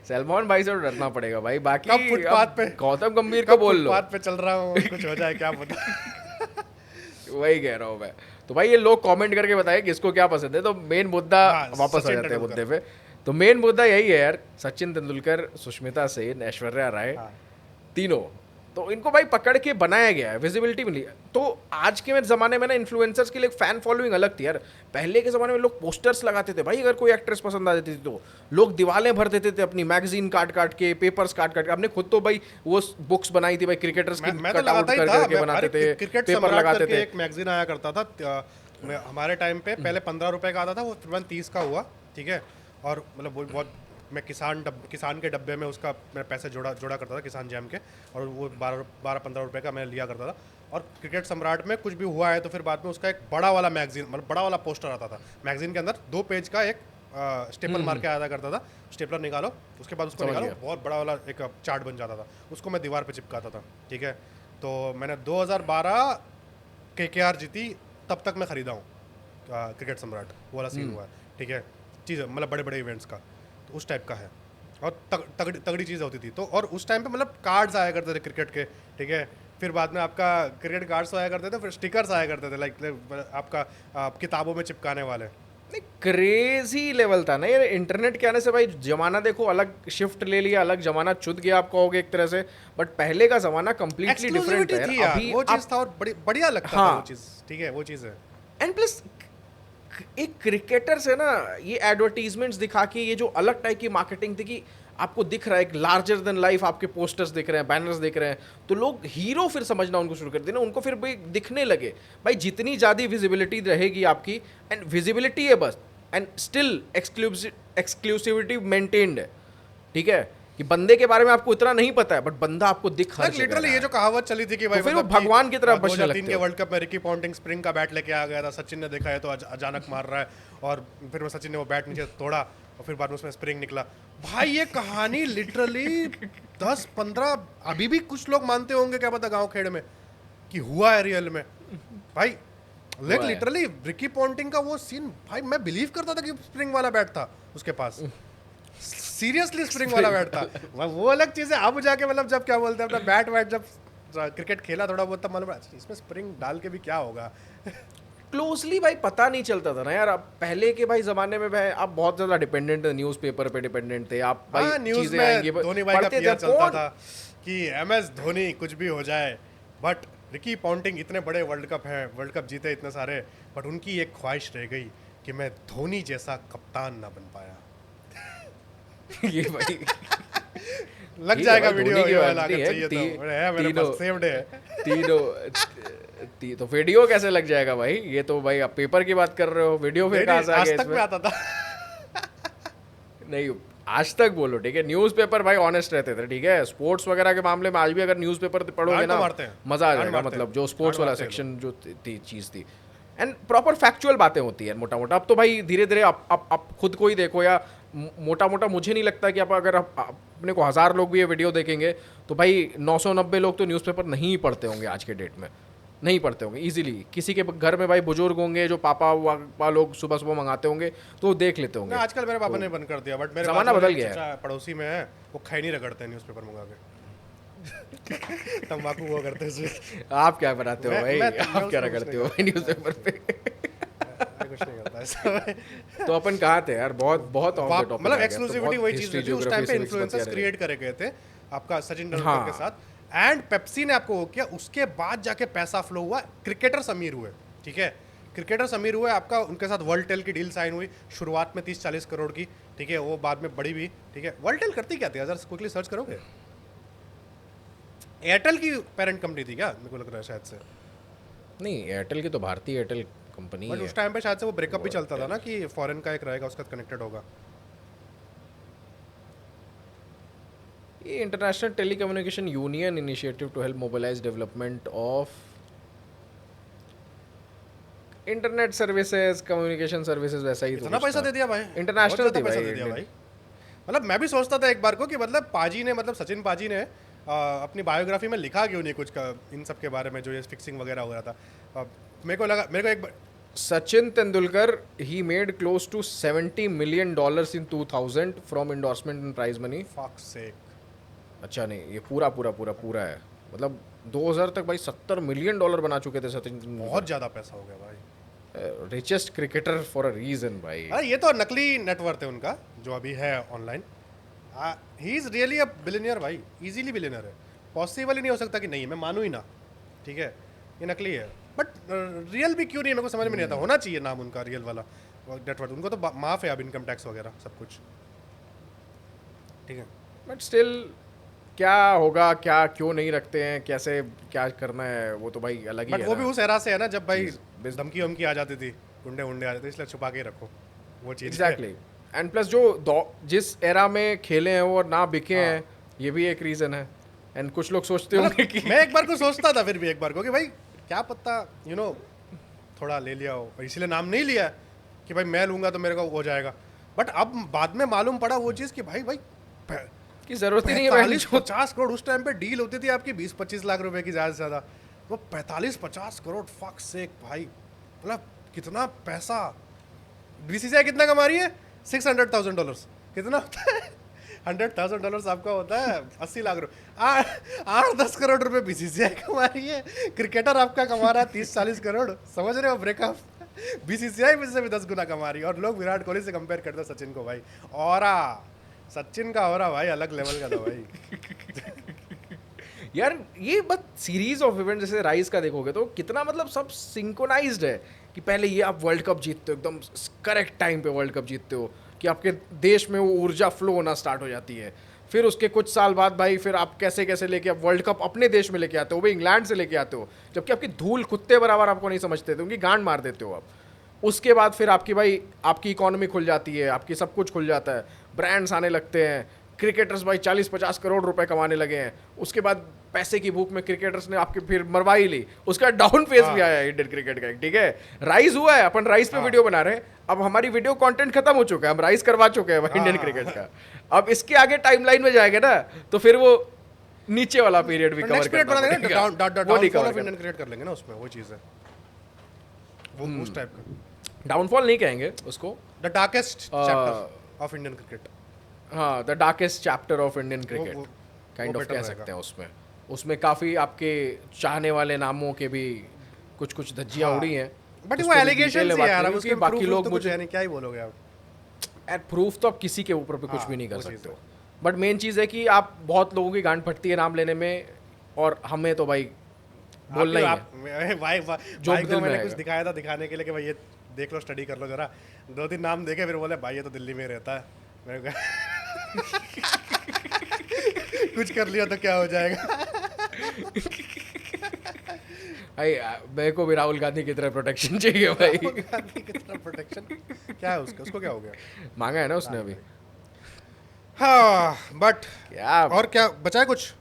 सलमान भाई से तो डरना पड़ेगा भाई, बाकी कब फुटपाथ अब पे गौतम गंभीर को बोल लो। फुटपाथ पे चल रहा हूँ, कुछ हो जाए क्या पता। वही कह रहा हूँ मैं। तो भाई ये लोग कमेंट करके बताए किसको क्या पसंद है। तो मेन मुद्दा हाँ, वापस आ सचिन जाते हैं तेंदुलकर। मुद्दे पे। तो मेन मुद्दा यही है यार, सचिन तेंदुलकर, सुष्मिता सेन, ऐश्वर्या राय, हाँ। तीनों। तो इनको भाई पकड़ के बनाया गया है, विजिबिलिटी मिली। तो आज के ज़माने में ना इन्फ्लुएंसर्स के लिए एक फैन फॉलोइंग अलग थी यार। पहले के ज़माने में लोग पोस्टर्स लगाते थे भाई, अगर कोई एक्ट्रेस पसंद आ जाती थी तो लोग दीवारें भर देते थे अपनी, मैगजीन काट काट के, पेपर्स काट काट के। हमने खुद तो भाई वो बुक्स बनाई थी भाई, क्रिकेटर्स की मैं तो कटआउट लगाता ही कर था। करके बनाते थे, क्रिकेट पेपर सम्राट लगाते करके थे। एक मैगजीन आया करता था हमारे टाइम पे। पहले 15 रुपए का आता था, वो तुरंत 30 का हुआ, ठीक है। और मतलब वो बहुत, मैं किसान के डब्बे में उसका मैं पैसे जोड़ा करता था, किसान जैम के। और वो 12-15 रुपए का मैं लिया करता था। और क्रिकेट सम्राट में कुछ भी हुआ है तो फिर बाद में उसका एक बड़ा वाला मैगजीन, मतलब बड़ा वाला पोस्टर आता था मैगजीन के अंदर, 2 पेज का एक स्टेपल मार के आया करता था। स्टेपलर निकालो, उसके बाद उसको समझ निकालो, गया। बहुत बड़ा वाला एक चार्ट बन जाता था, उसको मैं दीवार पे चिपकाता था, ठीक है। तो मैंने 2012 केकेआर जीती तब तक मैं खरीदा हूँ क्रिकेट सम्राट, वो वाला सीन हुआ है, ठीक है। चीज़ मतलब बड़े बड़े इवेंट्स का, तो उस टाइप का है। और तगड़ी चीज़ होती थी। तो और उस टाइम पे मतलब कार्ड्स आया करते थे क्रिकेट के, ठीक है। फिर बाद में आपका क्रिकेट कार्ड्स आया करते थे, फिर स्टिकर्स आया करते थे, लाइक आपका किताबों में चिपकाने वाले। नहीं, क्रेजी लेवल था ना यार। इंटरनेट के आने से भाई जमाना देखो अलग शिफ्ट ले लिया, अलग जमाना चुद गया आप कहोगे एक तरह से। बट पहले का जमाना कंप्लीटली डिफरेंट एक्सक्लूसिविटी है थी यार, अभी वो चीज़ आप। था और बढ़िया लगता था हाँ। वो चीज़, ठीक है, वो चीज़ है। एंड प्लस एक क्रिकेटर से ना ये एडवर्टीजमेंट्स दिखा के, ये जो अलग टाइप की मार्केटिंग थी कि आपको दिख रहा है एक लार्जर देन लाइफ, आपके पोस्टर्स दिख रहे हैं, बैनर्स दिख रहे हैं, तो लोग हीरो फिर समझना उनको शुरू कर देना, उनको फिर भाई दिखने लगे। भाई जितनी ज़्यादा विजिबिलिटी रहेगी आपकी, एंड विजिबिलिटी है बस, एंड स्टिल एक्सक्लूसिविटी मेंटेन्ड है, ठीक है, कि बंदे के बारे में आपको इतना नहीं पता है बट बंदा आपको दिख हर जगह लिटरली रहा ये है। जो कहावत चली थी कि भाई तो फिर वो मतलब कि, भगवान की तरह बचने 2003 लगते के हो। वर्ल्ड कप में रिकी पॉन्टिंग स्प्रिंग का बैट लेके आ गया था, सचिन ने देखा है तो अचानक मार रहा है, और फिर वो सचिन ने वो बैट नीचे तोड़ा और फिर बाद में उसमें स्प्रिंग निकला। भाई ये कहानी लिटरली 10-15 अभी भी कुछ लोग मानते होंगे, क्या पता गांव खेड़ में, कि हुआ है रियल में। भाई हुआ है। लिटरली रिकी पॉन्टिंग का वो सीन, भाई मैं बिलीव करता था कि स्प्रिंग वाला बैट था उसके पास, सीरियसली स्प्रिंग वाला बैट था। वो अलग चीज़ है, अब जाके मतलब जब क्या बोलते हैं अपना बैट वैट जब क्रिकेट खेला थोड़ा बहुत, तब मालूम अच्छा इसमें स्प्रिंग डाल के भी क्या होगा। क्लोजली भाई पता नहीं चलता था ना यार। अब पहले के भाई जमाने में भाई आप बहुत ज्यादा डिपेंडेंट थे, न्यूज़पेपर पे डिपेंडेंट थे आप भाई। हाँ, न्यूज़ चीजें में आएंगी धोनी भाई का पढ़ते पीआर थे, चलता कौन- था कि MS धोनी कुछ भी हो जाए, बट रिकी पॉन्टिंग इतने बड़े वर्ल्ड कप हैं, वर्ल्ड कप जीते इतने सारे, बट उनकी एक ख्वाहिश रह गई कि मैं धोनी जैसा कप्तान ना बन पाया। ये भाई लग ठीक है जाएगा भाई, वीडियो धोनी की ये बात वाला नहीं अगर है, चाहिए तो है मेरे तीनों- पास, सेव्ड है। तो वीडियो कैसे लग जाएगा भाई? ये तो भाई आप पेपर की बात कर रहे हो, वीडियो फिर कहाँ से आ आज गया तक में इसमें? आता था। नहीं, आज तक बोलो, ठीक है। न्यूज़पेपर भाई ऑनेस्ट रहते थे, ठीक है। स्पोर्ट्स वगैरह के मामले में आज भी अगर न्यूज़पेपर पढ़ोगे गांड तो ना, मारते हैं। मजा आ गांड जाएगा। मारते हैं। मतलब जो स्पोर्ट्स गांड वाला मारते हैं सेक्शन जो थी चीज़ थी, एंड प्रॉपर फैक्चुअल बातें होती है मोटा मोटा। अब तो भाई धीरे धीरे आप खुद को ही देखो, या मोटा मोटा मुझे नहीं लगता कि आप अगर अपने को 1000 लोग भी ये वीडियो देखेंगे तो भाई 990 लोग तो न्यूज़पेपर नहीं पढ़ते होंगे आज के डेट में, नहीं पढ़ते होंगे इजीली। किसी के घर में भाई बुजुर्ग होंगे जो पापा लोग सुबह सुबह मंगाते होंगे तो वो देख लेते होंगे। ना आजकल मेरे पापा ने बंद कर दिया, बट मेरे ज़माना पास बदल एक गया है। चाचा पड़ोसी में है, वो खैनी रगड़ते हैं न्यूज़पेपर मंगा के। तंबाकू वो करते हैं उसमें। आप क्या बनाते हो भाई? मैं आप क्या उसमें करते हो भाई न्यूज़पेपर पे? मैं कुछ नहीं करता ऐसा। तो अपन कहाँ थे यार? बहुत बहुत off the topic मतलब आ गया। एक्सक्लूसिविटी तो वही बहुत चीज़ history, थी उस टाइम geography, पे, civics इन्फ्लुएंसर्स बतिया क्रिएट करे गए थे आपका सचिन तेंदुलकर हाँ। के साथ, एंड पेप्सी ने आपको वो किया, उसके बाद जाके पैसा फ्लो हुआ, क्रिकेटर्स अमीर हुए, ठीक है। क्रिकेटर्स अमीर हुए, आपका उनके साथ वर्ल्ड टेल की डील साइन हुई शुरुआत में 30-40 करोड़ की, ठीक है। वो बाद में बढ़ी भी, ठीक है। वर्ल्ड टेल करती क्या थी, अगर क्विकली सर्च करोगे? एयरटेल की पेरेंट कंपनी थी क्या, मेरे को लग रहा है शायद से। नहीं, एयरटेल की तो भारतीय एयरटेल कंपनी बट है। उस टाइम पे शायद से वो ब्रेकअप भी चलता था ना, कि फॉरेन का एक रहेगा उसका कनेक्टेड होगा। ये International Telecommunication Union initiative to help mobilise development of internet services, communication services, वैसा ही तो इतना कुछ पैसा था। दे दिया भाई, International बहुत थी ज़्यादा पैसा भाई, दे दिया भाई। मतलब मैं भी सोचता था एक बार को कि मतलब पाजी ने, मतलब सचिन पाजी ने अपनी बायोग्राफी में लिखा क्यों नहीं कुछ का इन सब के बारे में, जो ये फिक्सिंग वगैरह हो रहा था। मेरे को Sachin Tendulkar, he made close to $70 million in 2000 from endorsement and prize money. fuck's sake. अच्छा नहीं, ये पूरा है, मतलब 2000 तक भाई $70 मिलियन बना चुके थे सचिन तेंदुलकर, बहुत ज्यादा पैसा हो गया भाई। Richest cricketer for a reason भाई। अरे ये तो नकली नेटवर्थ है उनका जो अभी है online. He is really a billionaire भाई, इजीली बिलियनियर है। पॉसिबल ही नहीं हो सकता कि नहीं है, मैं मानूँ ही ना, ठीक है, ये नकली है। बट रियल भी क्यों नहीं है, मेरे को समझ में नहीं आता। होना चाहिए नाम उनका रियल वाला नेटवर्थ, उनको तो माफ है अब इनकम टैक्स वगैरह सब कुछ, ठीक है। बट स्टिल क्या होगा, क्या क्यों नहीं रखते हैं, कैसे क्या करना है, वो तो भाई अलग ही बट है वो ना। भी उस एरा से है ना जब भाई Biz- धमकी वमकी आ जाती थी, गुंडे उंडे आ जाते, इसलिए छुपा के ही रखो वो चीज़। एग्जैक्टली। एंड प्लस जो जिस एरा में खेले हैं वो और ना बिके हैं, ये भी एक रीजन है। एंड कुछ लोग सोचते होंगे कि मैं एक बार को सोचता था, फिर भी एक बार को कि भाई क्या पता थोड़ा ले लिया हो, और इसीलिए नाम नहीं लिया कि भाई मैं लूंगा तो मेरे को हो जाएगा। बट अब बाद में मालूम पड़ा वो चीज़ कि भाई की जरूरत ही नहीं है भाई। 45-50 करोड़ उस टाइम पे डील होती थी आपकी 20-25 लाख रुपए की ज़्यादा से ज़्यादा, वो 45-50 करोड़, फक सेक भाई, मतलब कितना पैसा। बीसीसीआई कितना कमा रही है? $600,000 कितना होता है? $100,000 आपका होता है 80 लाख रुपये। 8-10 करोड़ रुपए बीसीसीआई कमा रही है, क्रिकेटर आपका कमा रहा है 30-40 करोड़। समझ रहे हो ब्रेकअप? बीसीसीआई में से भी 10 गुना कमा रही है, और लोग विराट कोहली से कंपेयर करते हैं सचिन को भाई। ऑरा, सचिन का ऑरा भाई अलग लेवल का था भाई। यार ये बस सीरीज ऑफ इवेंट जैसे राइज का देखोगे तो कितना मतलब सब सिंक्रोनाइज्ड है कि पहले ये आप वर्ल्ड कप जीतते हो, एकदम करेक्ट टाइम पे वर्ल्ड कप जीतते हो कि आपके देश में वो ऊर्जा फ्लो होना स्टार्ट हो जाती है। फिर उसके कुछ साल बाद भाई फिर आप कैसे कैसे लेके आप वर्ल्ड कप अपने देश में लेके आते हो, वो भी इंग्लैंड से लेके आते हो, जबकि आपकी धूल कुत्ते बराबर आपको नहीं समझते थे, उनकी गांड मार देते हो आप। उसके बाद फिर आपकी भाई आपकी इकोनॉमी खुल जाती है, आपकी सब कुछ खुल जाता है, ब्रांड्स आने लगते हैं, क्रिकेटर्स भाई 40-50 करोड़ रुपए कमाने लगे हैं। उसके बाद पैसे की भूख में क्रिकेटर्स ने आपके फिर मरवा ही ली, उसका डाउन फेज भी आया इंडियन क्रिकेट का, ठीक है। राइज हुआ है, अपन राइज पे वीडियो बना रहे हैं, अब हमारी वीडियो कंटेंट खत्म हो चुका है, हम राइज करवा चुके हैं इंडियन क्रिकेट का। अब इसके आगे टाइमलाइन में जाएगा ना तो फिर वो नीचे वाला पीरियड भी कवर नेक्स्ट पीरियड करना बना देंगे, पड़ेगा। डाउनफॉल वो नहीं ऑफ cover इंडियन क्रिकेट कर लेंगे ना उसमें, वो चीज़ है, वो उस टाइप का। डाउनफॉल नहीं कहेंगे उसको, the darkest chapter of Indian cricket. हाँ the darkest chapter of Indian cricket वो काइंड ऑफ better कह रहेगा। सकते हैं। उसमें काफ़ी आपके चाहने वाले नामों के भी कुछ कुछ धज्जियाँ उड़ी हैं, बट उस वो पे भी एलिगेशन detail से बात यार, अब करेंगे, उसके क्योंकि बाकी लोग तो कुछ मुझे है नहीं, क्या ही बोलोगे आप। यार प्रूफ तो आप किसी के ऊपर पे कुछ हाँ, भी नहीं कर वो चीज़ सकते है। हो, बट मेन चीज़ है कि आप बहुत लोगों की गांड फटती है नाम लेने में, और हमें तो भाई बोलना ही है। भाई जो भाई दिल को में मैंने आएगा। कुछ दिखाया था दिखाने के लिए कि भाई ये देख लो, स्टडी कर लो जरा। 2-3 नाम देखे, फिर बोले भाई ये तो दिल्ली में रहता है, मेरे को कुछ कर लिया तो क्या हो जाएगा। भाई मेरे को भी राहुल गांधी की तरह प्रोटेक्शन चाहिए भाई। कितना प्रोटेक्शन, क्या है उसका, उसको क्या हो गया? मांगा है ना उसने अभी। हाँ बट क्या और क्या बचा है कुछ?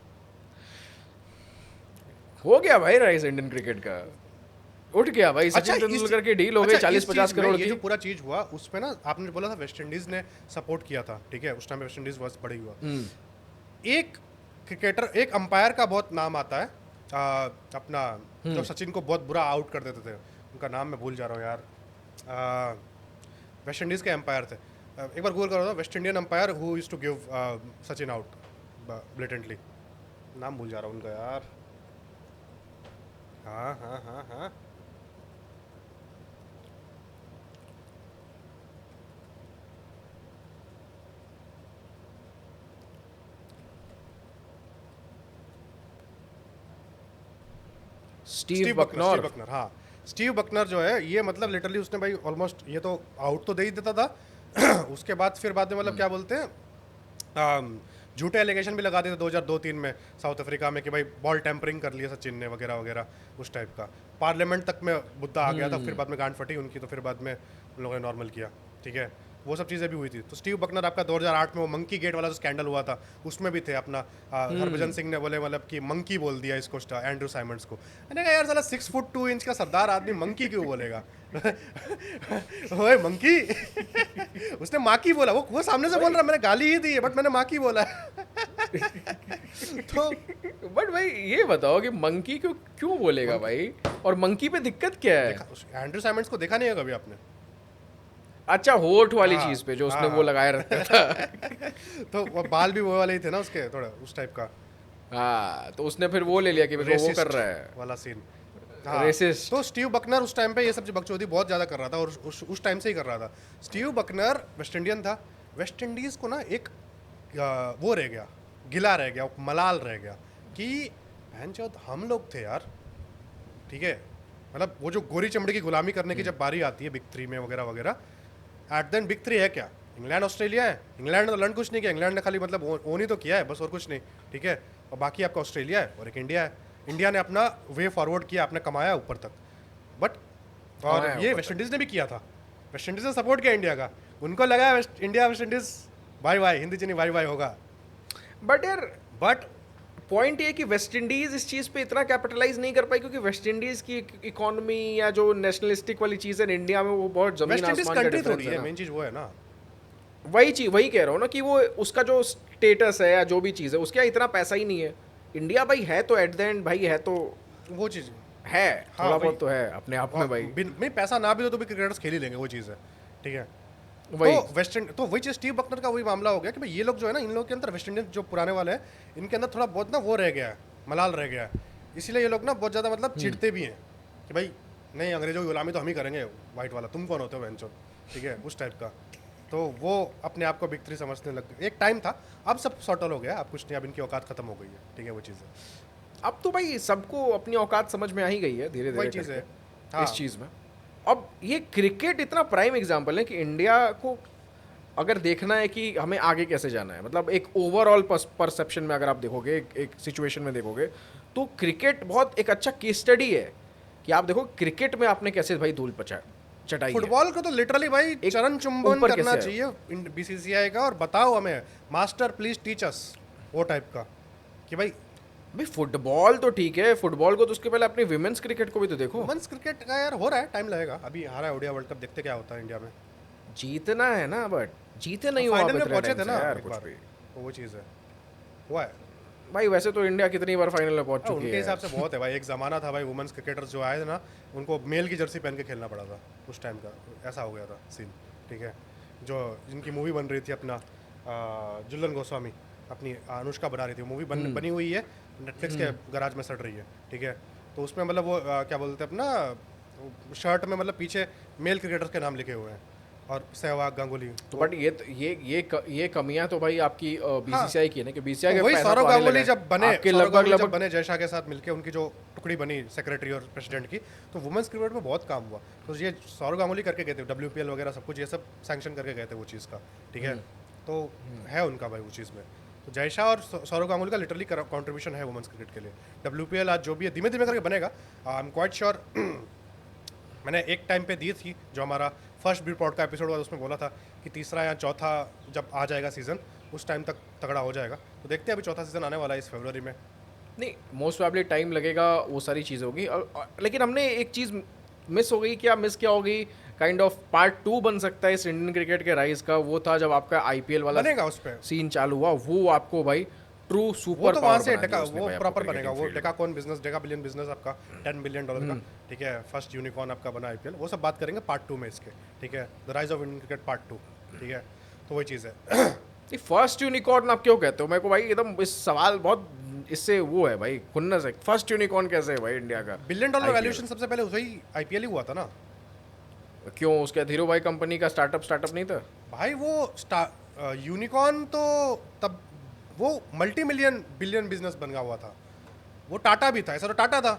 हो गया भाई राइस इंडियन क्रिकेट का, उठ गया भाई। अच्छा, सचिन इस- तेंदुलकर की डील हो गई अच्छा, इस 40-50 चीज़ में करोड़ ये की। जो पूरा चीज हुआ उसमें ना, आपने बोला था वेस्ट इंडीज ने सपोर्ट किया था, ठीक है, उस टाइम पे वेस्ट इंडीज बहुत बड़ी हुआ। एक क्रिकेटर, एक अंपायर का बहुत नाम आता है, अपना जो सचिन को बहुत बुरा आउट कर देते थे, उनका नाम मैं भूल जा रहा हूँ यार। वेस्ट इंडीज के अंपायर थे, एक बार गूगल करो था, West Indian umpire who used to give Sachin out blatantly, नाम भूल जा रहा हूँ उनका यार। हाँ हाँ हाँ हाँ, स्टीव बकनॉर। बकनर, हाँ स्टीव बकनर जो है, ये मतलब लिटरली उसने भाई ऑलमोस्ट, ये तो आउट तो दे ही देता था उसके बाद फिर बाद में मतलब क्या बोलते हैं, झूठे एलिगेशन भी लगा दिए थे 2002-3 में साउथ अफ्रीका में कि भाई बॉल टेम्परिंग कर लिया सचिन ने वगैरह वगैरह, उस टाइप का। पार्लियामेंट तक में मुद्दा आ गया था, फिर बाद में गांड फटी उनकी, तो फिर बाद में उन लोगों ने नॉर्मल किया, ठीक है, वो सब चीज़ें भी हुई थी। तो स्टीव बकनर आपका 2008 में वो मंकी गेट वाला जो स्कैंडल हुआ था उसमें भी थे अपना, हरभजन सिंह ने बोले मतलब कि मंकी बोल दिया इसको, एंड्रू साइमंड्स को। मैंने कहा यार साला 6 फुट 2 इंच का सरदार आदमी मंकी क्यों बोलेगा? ओए मंकी उसने माँ की बोला, वो सामने से बोल रहा, मैंने गाली ही दी है बट मैंने माँ की बोला। तो बट भाई ये बताओ कि मंकी क्यों क्यों बोलेगा भाई, और मंकी पे दिक्कत क्या है? एंड्रू साइमंड्स को देखा नहीं है कभी आपने? अच्छा, होठ वाली हाँ, चीज पे जो उसने हाँ, वो हाँ। लगाए रखा था। तो वो बाल भी वो वाले ही थे ना उसके, थोड़ा उस टाइप का हाँ, तो उसने फिर वो ले लिया कि मेरे को वो कर रेसिस्ट रहा है, वाला सीन। हाँ, रेसिस्ट। तो स्टीव बकनर उस टाइम पे ये सब बकचोदी बहुत ज़्यादा कर रहा था, और उस टाइम से ही कर रहा था। स्टीव बकनर वेस्ट इंडियन था। वेस्ट इंडीज़ को ना एक वो रह गया, गिला रह गया, मलाल रह गया कि भैनचोद हम लोग थे यार, ठीक है। मतलब वो जो गोरी चमड़ी की गुलामी करने की जब बारी आती है बिग थ्री में वगैरह वगैरह, एट देन बिग थ्री है क्या? इंग्लैंड ऑस्ट्रेलिया है। इंग्लैंड ने तो लड़ कुछ नहीं किया, इंग्लैंड ने खाली मतलब ओन ही तो किया है बस, और कुछ नहीं, ठीक है। और बाकी आपका ऑस्ट्रेलिया है और एक इंडिया है। इंडिया ने अपना वे फॉरवर्ड किया, आपने कमाया ऊपर तक, बट और कमाया ये ऊपर वेस्ट इंडीज़ ने भी किया था। वेस्ट इंडीज़ ने सपोर्ट किया इंडिया का, उनको लगा इंडिया वेस्ट इंडीज़ भाई भाई हिंदी चीनी भाई भाई होगा, बट यार बट पॉइंट ये कि वेस्ट इंडीज इस चीज़ पे इतना कैपिटलाइज नहीं कर पाई, क्योंकि वेस्ट इंडीज की इकोनॉमी या जो नेशनलिस्टिक वाली चीज़ है इंडिया में, वो बहुत जमीन वेस्ट इंडीज़ आसमान का कंट्री डिफरेंस थोड़ी है है, ना। मेन चीज़ वो है ना। वही चीज, वही कह रहा हूँ ना कि वो उसका जो स्टेटस है या जो भी चीज़ है उसके यहाँ इतना पैसा ही नहीं है। इंडिया भाई है तो एट द एंड भाई है तो वो चीज़ है, हाँ, थोड़ा वही। बहुत तो है अपने आप में भाई। नहीं पैसा ना भी हो तो भी क्रिकेटर्स खेल ही लेंगे, वो चीज़ है, ठीक है। वही तो वेस्ट इंडीज, तो वही चीज़ स्टीव बकनर का वही मामला हो गया कि भाई ये लोग जो है ना, इन लोगों के अंदर वेस्ट इंडीज जो पुराने वाले हैं, इनके अंदर थोड़ा बहुत ना वो रह गया है, मलाल रह गया है। इसीलिए ये लोग ना बहुत ज़्यादा मतलब चिढ़ते भी हैं कि भाई नहीं, अंग्रेजों की गुलामी तो हम ही करेंगे, वाइट वाला तुम कौन होते हो बेंचो, ठीक है, उस टाइप का। तो वो अपने आप को बिग थ्री समझने लग गए। एक टाइम था, अब सब सॉर्टल हो गया, अब कुछ नहीं, अब इनकी औकात खत्म हो गई है, ठीक है, वो चीज़ है, अब तो भाई सबको अपनी औकात समझ में आ ही गई है धीरे वही धीरे चीज़ है। करके हाँ, इस चीज़ में। अब ये क्रिकेट इतना प्राइम एग्जाम्पल है कि इंडिया को अगर देखना है कि हमें आगे कैसे जाना है, मतलब एक ओवरऑल परसेप्शन में अगर आप देखोगे, एक सिचुएशन में देखोगे, तो क्रिकेट बहुत एक अच्छा केस स्टडी है कि आप देखो क्रिकेट में आपने कैसे भाई धूल चटाई है। फुटबॉल को तो लिटरली भाई एक चरण चुंबन ऊपर करना कैसे चाहिए बीसीसीआई का, और बताओ हमें मास्टर प्लीज टीच अस, वो टाइप का कि भाई भाई फुटबॉल तो ठीक है, फुटबॉल को तो उसके पहले अपनी विमेंस क्रिकेट को भी तो देखो। वुमेन्स क्रिकेट का यार हो रहा है, टाइम लगेगा, अभी हारा है ओडिया वर्ल्ड कप, देखते क्या होता है इंडिया में। जीतना है ना, बट जीते नहीं हो आप फाइनल में इतने पहुंचे टाइम थे से ना यार एक कुछ बार, भी। तो वो चीज़ है, हुआ है। भाई वैसे तो इंडिया कितनी बार फाइनल में पहुंच चुकी उनके है हिसाब से बहुत है भाई, एक ज़माना था भाई वुमेन्स क्रिकेटर्स जो आए थे ना, उनको मेल की जर्सी पहन के खेलना पड़ा था उस टाइम का, ऐसा हो गया था सीन, ठीक है। जो जिनकी मूवी बन रही थी अपना जुल्लन गोस्वामी, अपनी अनुष्का बना रही थी, मूवी बनी हुई है नेटफ्लिक्स के गराज में सड़ रही है, ठीक है। तो उसमें मतलब वो क्या बोलते हैं अपना, शर्ट में मतलब पीछे मेल क्रिकेटर्स के नाम लिखे हुए हैं, और सहवाग, गांगुली, तो बट ये कमियां तो भाई आपकी बीसीसीआई की है ना, कि बीसीसीआई तो का वही पैसा सौरव तो आने गांगुली लगा है। जब बने, आपके सौरव लगभग गांगुली जब लगभग बने जयशाह के साथ मिलके, उनकी जो टुकड़ी बनी सेक्रेटरी और प्रेसिडेंट की, तो वुमेन्स क्रिकेट में बहुत काम हुआ। तो ये सौरव गांगुली करके गए थे, WPL वगैरह सब कुछ ये सब सैंक्शन करके गए थे वो चीज़ का, ठीक है। तो है उनका भाई वो चीज़ में, तो जयशाह और सौरव गांगुली का लिटरली कॉन्ट्रीब्यूशन है वुमेन्स क्रिकेट के लिए। WPL आज जो भी है धीमे धीमे करके बनेगा, आई एम क्वाइट श्योर। मैंने एक टाइम पे दी थी, जो हमारा फर्स्ट बिग पॉड का एपिसोड हुआ, उसमें बोला था कि तीसरा या चौथा जब आ जाएगा सीज़न, उस टाइम तक तगड़ा हो जाएगा। तो देखते हैं, अभी चौथा सीज़न आने वाला है इस फरवरी में। नहीं, मोस्ट प्रोबेबली टाइम लगेगा, वो सारी चीज़ होगी। लेकिन हमने एक चीज़ मिस हो गई, क्या मिस क्या होगी, काइंड ऑफ पार्ट 2 बन सकता है इस इंडियन क्रिकेट के राइज का। वो था जब आपका आईपीएल वाला बनेगा उस पर, सीन चालू हुआ, वो आपको भाई ट्रू वो सुपर तो पावर वहाँ से बना दिया उसने वो भाई आपको प्रॉपर cricketing बनेगा, वो field में। Decacorn business, Deka billion business आपका $10 बिलियन का, ठीक है। फर्स्ट यूनिकॉर्न आपका बना IPL, वो सब बात करेंगे पार्ट 2 में इसके, ठीक है। The rise of Indian cricket part 2, ठीक है। तो वही चीज़ है। ये फर्स्ट यूनिकॉर्न आप क्यों कहते हो? मेरे को भाई एकदम इस सवाल बहुत इससे वो है भाई, खुन्नस है। फर्स्ट यूनिकॉर्न कैसे है भाई इंडिया का? $1 बिलियन IPL। वैल्यूएशन सबसे पहले वही IPL ही हुआ था ना क्यों, उसके धीरू भाई कंपनी का स्टार्टअप नहीं था? भाई। वो यूनिकॉर्न तो तब वो मल्टी मिलियन बिलियन बिजनेस बन गया हुआ था, वो टाटा भी था, ऐसा तो टाटा था,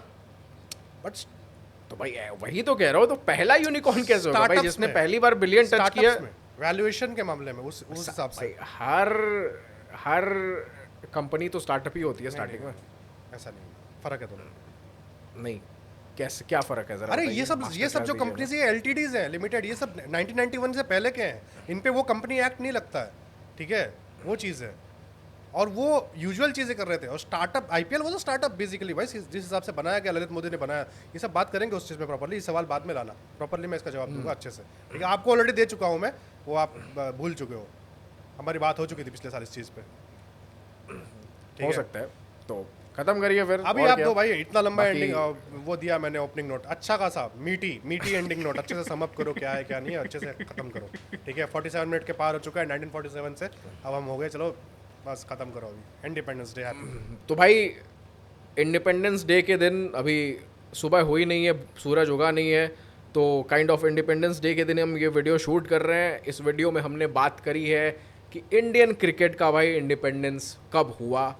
बट तो भाई वही तो कह रहा हूँ, तो पहला यूनिकॉर्न कैसे होगा भाई Startups जिसने में। पहली बार बिलियन टच किया? वैल्यूएशन के मामले में उस हिसाब से भाई हर कंपनी तो स्टार्टअप ही होती है स्टार्टिंग में। ऐसा नहीं, फर्क है दोनों। नहीं, कैसे, क्या फर्क है जरा अरे बताइए, ये सब master जो class दीजिए कंपनीज, ये LTDs है, लिमिटेड, ये सब 1991 से पहले के हैं, इन पे वो कंपनी एक्ट नहीं लगता है, ठीक है, वो चीज़ है। और वो यूजुअल चीज़ें कर रहे थे, और स्टार्टअप IPL वो तो स्टार्टअप बेसिकली भाई, जिस हिसाब से बनाया गया, ललित मोदी ने बनाया, ये सब बात करेंगे उस चीज़ में प्रॉपर्ली। ये सवाल बाद में लाना, प्रॉपर्ली मैं इसका जवाब दूंगा अच्छे से, ठीक है। आपको ऑलरेडी दे चुका हूँ मैं, वो आप भूल चुके हो, हमारी बात हो चुकी थी पिछले साल इस चीज़ पे। हो सकता है। तो खत्म करिए फिर। अभी और आप क्या? दो भाई, इतना लंबा बाकी- एंडिंग वो दिया मैंने ओपनिंग नोट, अच्छा खासा मीटी एंडिंग नोट, अच्छे से सम अप करो क्या है क्या नहीं है, अच्छे से खत्म करो। ठीक है, 47 मिनट के पार हो चुका है 1947 से, अब हम हो गए, चलो बस खत्म करो अभी। Independence day happy. तो भाई इंडिपेंडेंस डे के दिन अभी सुबह हुई नहीं है, सूरज उगा नहीं है, तो काइंड ऑफ इंडिपेंडेंस डे के दिन हम ये वीडियो शूट कर रहे हैं। इस वीडियो में हमने बात करी है कि इंडियन क्रिकेट का भाई इंडिपेंडेंस कब हुआ,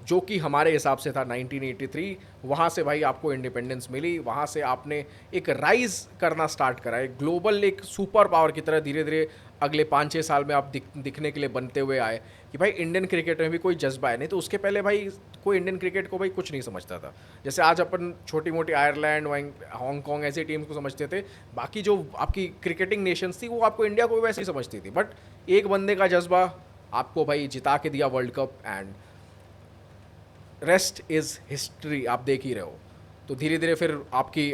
जो कि हमारे हिसाब से था 1983। वहाँ से भाई आपको इंडिपेंडेंस मिली, वहाँ से आपने एक राइज करना स्टार्ट करा, एक ग्लोबल एक सुपर पावर की तरह धीरे धीरे अगले 5-6 साल में आप दिखने के लिए बनते हुए आए कि भाई इंडियन क्रिकेट में भी कोई जज्बा है। नहीं तो उसके पहले भाई कोई इंडियन क्रिकेट को भाई कुछ नहीं समझता था। जैसे आज अपन छोटी मोटी आयरलैंड, हांगकॉन्ग ऐसी टीम्स को समझते थे, बाकी जो आपकी क्रिकेटिंग नेशंस थी वो आपको इंडिया को भी वैसे ही समझती थी। बट एक बंदे का जज्बा आपको भाई जिता के दिया world cup, and rest is history, आप देख ही रहे हो। तो धीरे धीरे फिर आपकी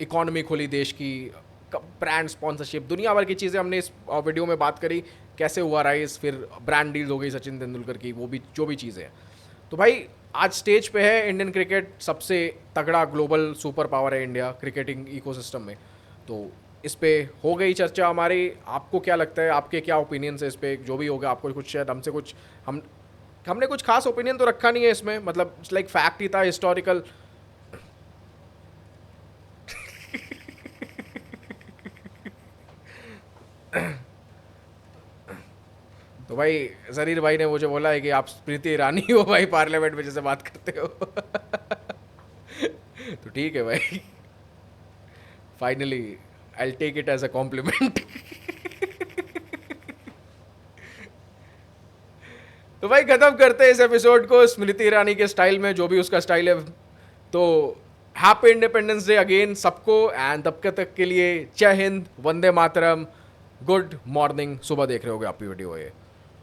इकॉनमी खुली देश की, ब्रांड स्पॉन्सरशिप, दुनिया भर की चीज़ें हमने इस वीडियो में बात करी, कैसे हुआ राइज, फिर ब्रांड डील हो गई सचिन तेंदुलकर की, वो भी जो भी चीज़ें हैं। तो भाई आज स्टेज पे है इंडियन क्रिकेट, सबसे तगड़ा ग्लोबल सुपर पावर है इंडिया क्रिकेटिंग इकोसिस्टम में। तो इस पे हो गई चर्चा हमारी। आपको क्या लगता है, आपके क्या ओपिनियंस है इस पे? जो भी होगा आपको कुछ शायद हमसे कुछ हमने कुछ खास ओपिनियन तो रखा नहीं है इसमें, मतलब लाइक फैक्ट ही था, हिस्टोरिकल। तो भाई जरीर भाई ने मुझे बोला है कि आप स्मृति ईरानी हो भाई, पार्लियामेंट में जैसे बात करते हो। तो ठीक है भाई, finally I take it as a compliment. तो भाई खत्म करते हैं इस एपिसोड को स्मृति ईरानी के स्टाइल में, जो भी उसका स्टाइल है। तो हैप्पी इंडिपेंडेंस डे अगेन सबको, एंड तब तक के लिए जय हिंद, वंदे मातरम, गुड मॉर्निंग। सुबह देख रहे होगे आप वीडियो ये।